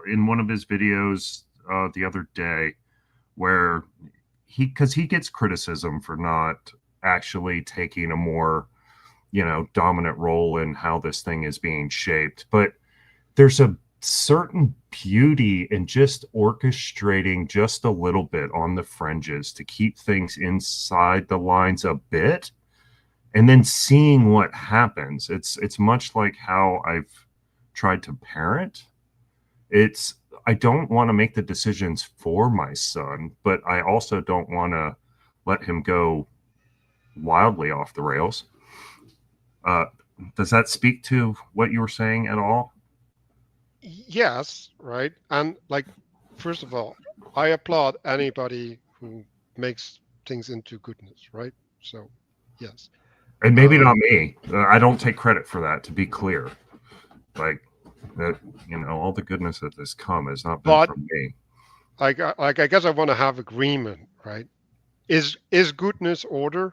in one of his videos the other day where because he gets criticism for not actually taking a more, dominant role in how this thing is being shaped. But there's a certain beauty in just orchestrating just a little bit on the fringes to keep things inside the lines a bit. And then seeing what happens. It's much like how I've tried to parent. I don't want to make the decisions for my son, but I also don't want to let him go wildly off the rails. Does that speak to what you were saying at all? Yes, right. And like, first of all, I applaud anybody who makes things into goodness, right? So, yes. And maybe not me. I don't take credit for that, to be clear. Like that, all the goodness that has come has not been from me. Like I guess I want to have agreement, right? Is goodness order?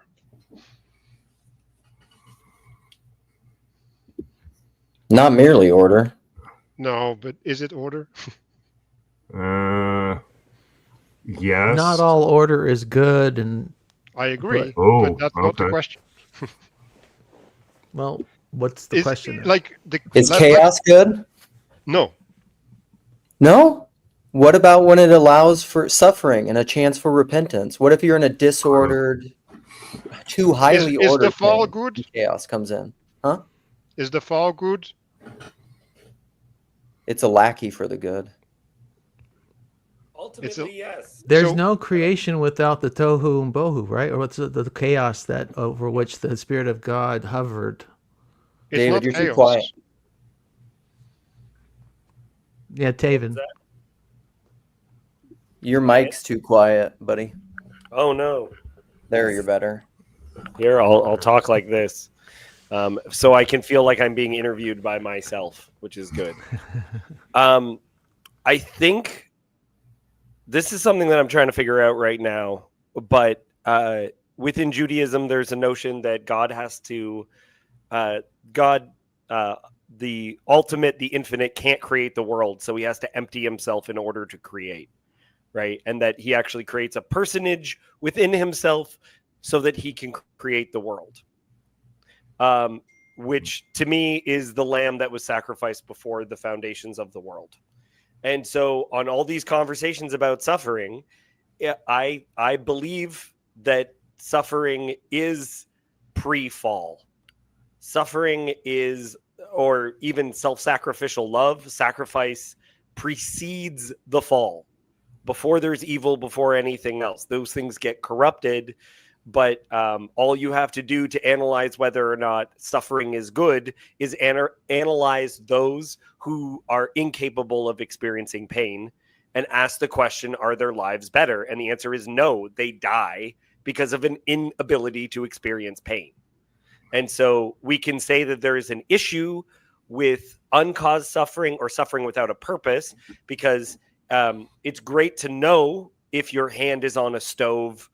Not merely order. No, but is it order? Yes. Not all order is good, and I agree, but but that's not the question. well, what's the question then? Like Is chaos good? No. No? What about when it allows for suffering and a chance for repentance? What if you're in a disordered, too highly Is ordered the fall thing good? and chaos comes in? Huh? Is the fall good? It's a lackey for the good. Ultimately, yes. There's So- no creation without the tohu and bohu, right? Or what's the chaos that over which the Spirit of God hovered? It's David, not you're too chaos. quiet. Yeah, Taven. Your mic's too quiet, buddy. Oh no. There, you're better. Here, I'll talk like this, so I can feel like I'm being interviewed by myself, which is good. I think this is something that I'm trying to figure out right now. But within Judaism, there's a notion that God has to, the ultimate, the infinite, can't create the world, so he has to empty himself in order to create, right? And that he actually creates a personage within himself so that he can create the world. Which to me is the lamb that was sacrificed before the foundations of the world. And so on all these conversations about suffering, I believe that suffering is pre-fall. Suffering is, or even self-sacrificial love, sacrifice precedes the fall. Before there's evil, before anything else, those things get corrupted. But all you have to do to analyze whether or not suffering is good is analyze those who are incapable of experiencing pain and ask the question, are their lives better? And the answer is no, they die because of an inability to experience pain. And so we can say that there is an issue with uncaused suffering or suffering without a purpose, because it's great to know if your hand is on a stove,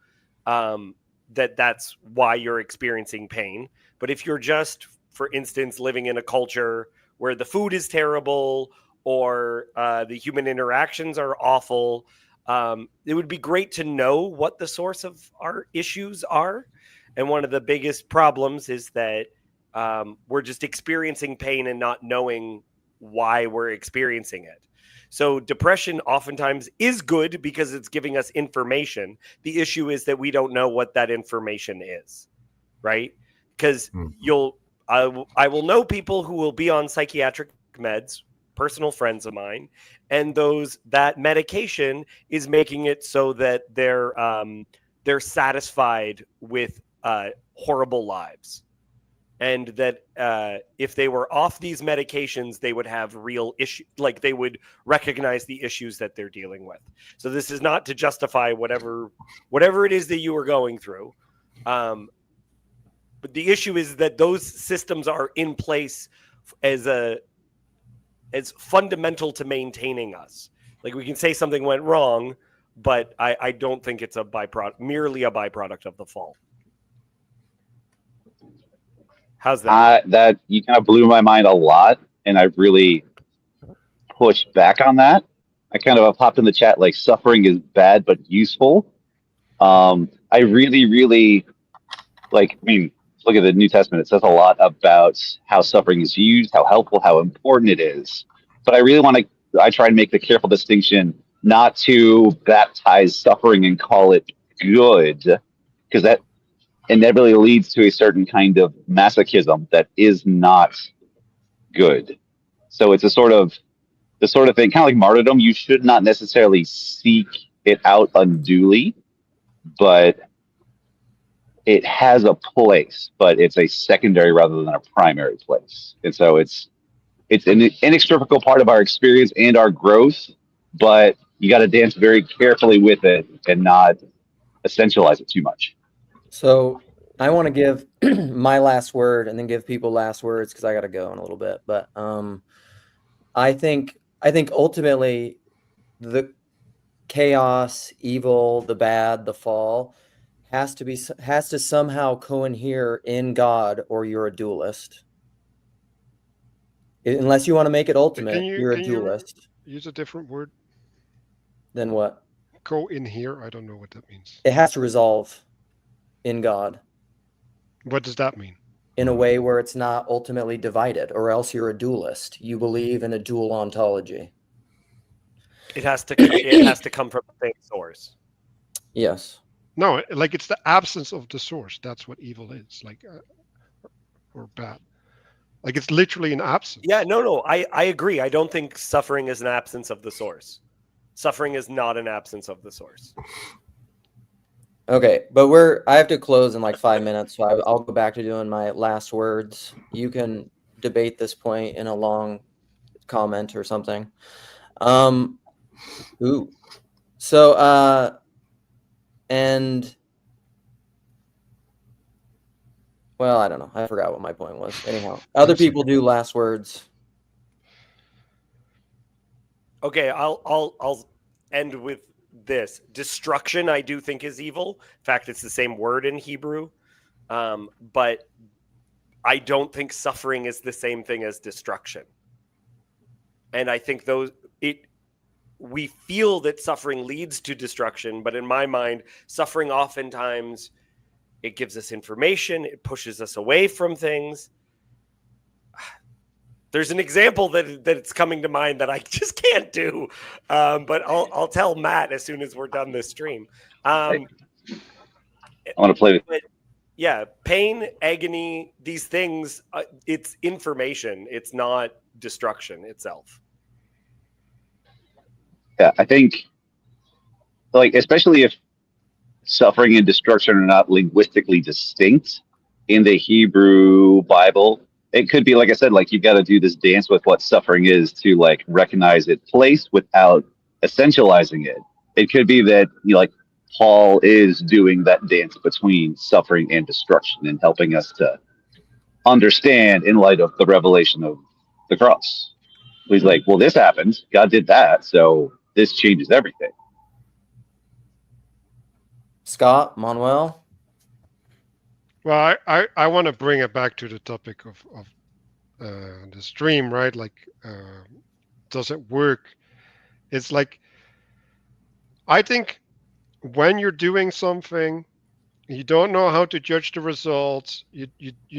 that's why you're experiencing pain. But if you're just, for instance, living in a culture where the food is terrible or the human interactions are awful, it would be great to know what the source of our issues are. And one of the biggest problems is that we're just experiencing pain and not knowing why we're experiencing it. So depression oftentimes is good because it's giving us information. The issue is that we don't know what that information is, right? Because I will know people who will be on psychiatric meds, personal friends of mine, and that medication is making it so that they're satisfied with horrible lives. And that if they were off these medications, they would have real issues, like they would recognize the issues that they're dealing with. So this is not to justify whatever it is that you are going through. But the issue is that those systems are in place as fundamental to maintaining us. Like, we can say something went wrong, but I don't think it's merely a byproduct of the fall. How's that? That you kind of blew my mind a lot, and I really pushed back on that. I kind of popped in the chat like suffering is bad but useful. I really, really like. I mean, look at the New Testament; it says a lot about how suffering is used, how helpful, how important it is. But I really want to. I try and make the careful distinction not to baptize suffering and call it good, because that inevitably leads to a certain kind of masochism that is not good. So it's the sort of thing, kind of like martyrdom. You should not necessarily seek it out unduly, but it has a place, but it's a secondary rather than a primary place. And so it's an inextricable part of our experience and our growth, but you got to dance very carefully with it and not essentialize it too much. So I want to give my last word and then give people last words because I got to go in a little bit. But I think ultimately the chaos, evil, the bad, the fall has to somehow cohere in God, or you're a dualist. Unless you want to make it ultimate, you're a dualist. Use a different word. Then what? Go in here. I don't know what that means. It has to resolve in God. What does that mean? In a way where it's not ultimately divided, or else you're a dualist. You believe in a dual ontology. It has to come from the same source. Yes. No, like it's the absence of the source. That's what evil is, like, or bad. Like it's literally an absence. Yeah, no, I agree. I don't think suffering is an absence of the source. Suffering is not an absence of the source. Okay, but I have to close in like 5 minutes, so I'll go back to doing my last words. You can debate this point in a long comment or something. Ooh. So, and well, I don't know. I forgot what my point was. Anyhow, other people do last words. Okay, I'll end with this. Destruction, I do think, is evil. In fact, it's the same word in Hebrew. But I don't think suffering is the same thing as destruction. And I think we feel that suffering leads to destruction, but in my mind, suffering oftentimes, it gives us information, it pushes us away from things. There's an example that's coming to mind that I just can't do, but I'll tell Matt as soon as we're done this stream. I want to play with. But yeah, pain, agony, these things, it's information. It's not destruction itself. Yeah, I think, like, especially if suffering and destruction are not linguistically distinct in the Hebrew Bible, it could be, like I said, like, you got to do this dance with what suffering is to, like, recognize its place without essentializing it. It could be that, like, Paul is doing that dance between suffering and destruction and helping us to understand in light of the revelation of the cross. He's like, well, this happened. God did that. So this changes everything. Scott, Manuel? Well, I want to bring it back to the topic of the stream, right? Like, does it work? It's like, I think when you're doing something, you don't know how to judge the results. You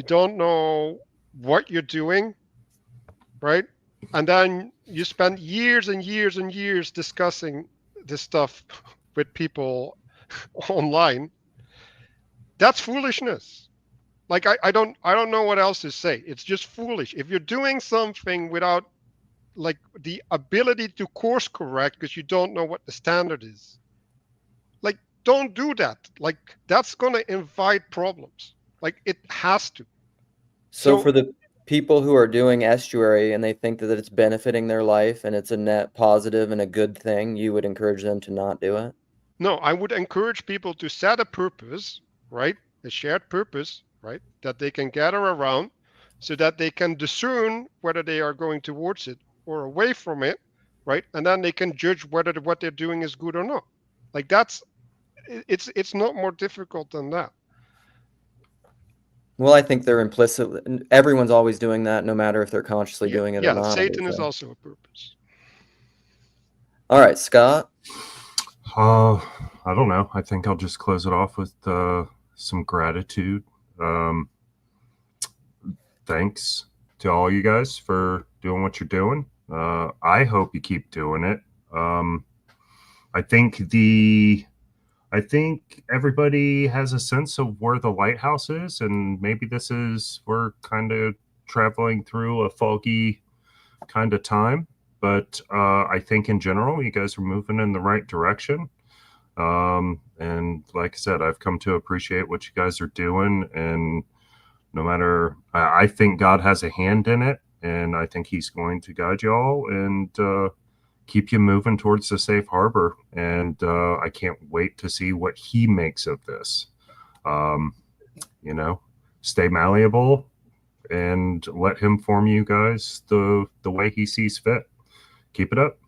don't know what you're doing, right? And then you spend years and years and years discussing this stuff with people online. That's foolishness. Like, I don't know what else to say. It's just foolish. If you're doing something without, like, the ability to course correct because you don't know what the standard is, like, don't do that. Like, that's going to invite problems. Like, it has to. So for the people who are doing Estuary and they think that it's benefiting their life and it's a net positive and a good thing, you would encourage them to not do it? No, I would encourage people to set a purpose, right? A shared purpose, right? That they can gather around so that they can discern whether they are going towards it or away from it, right? And then they can judge whether what they're doing is good or not. Like, it's not more difficult than that. Well, I think they're implicit. Everyone's always doing that, no matter if they're consciously doing it or not. Satan is also a purpose. All right, Scott. I don't know. I think I'll just close it off with some gratitude. Thanks to all you guys for doing what you're doing. I hope you keep doing it. I think everybody has a sense of where the lighthouse is, and maybe we're kind of traveling through a foggy kind of time. But I think in general, you guys are moving in the right direction. And like I said, I've come to appreciate what you guys are doing. And no matter, I think God has a hand in it, and I think He's going to guide you all and keep you moving towards the safe harbor. And I can't wait to see what He makes of this. Stay malleable and let Him form you guys the way He sees fit. Keep it up.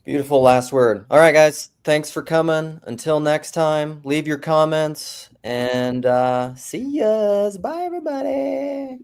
Beautiful last word. All right, guys. Thanks for coming. Until next time, leave your comments and see yas. Bye, everybody.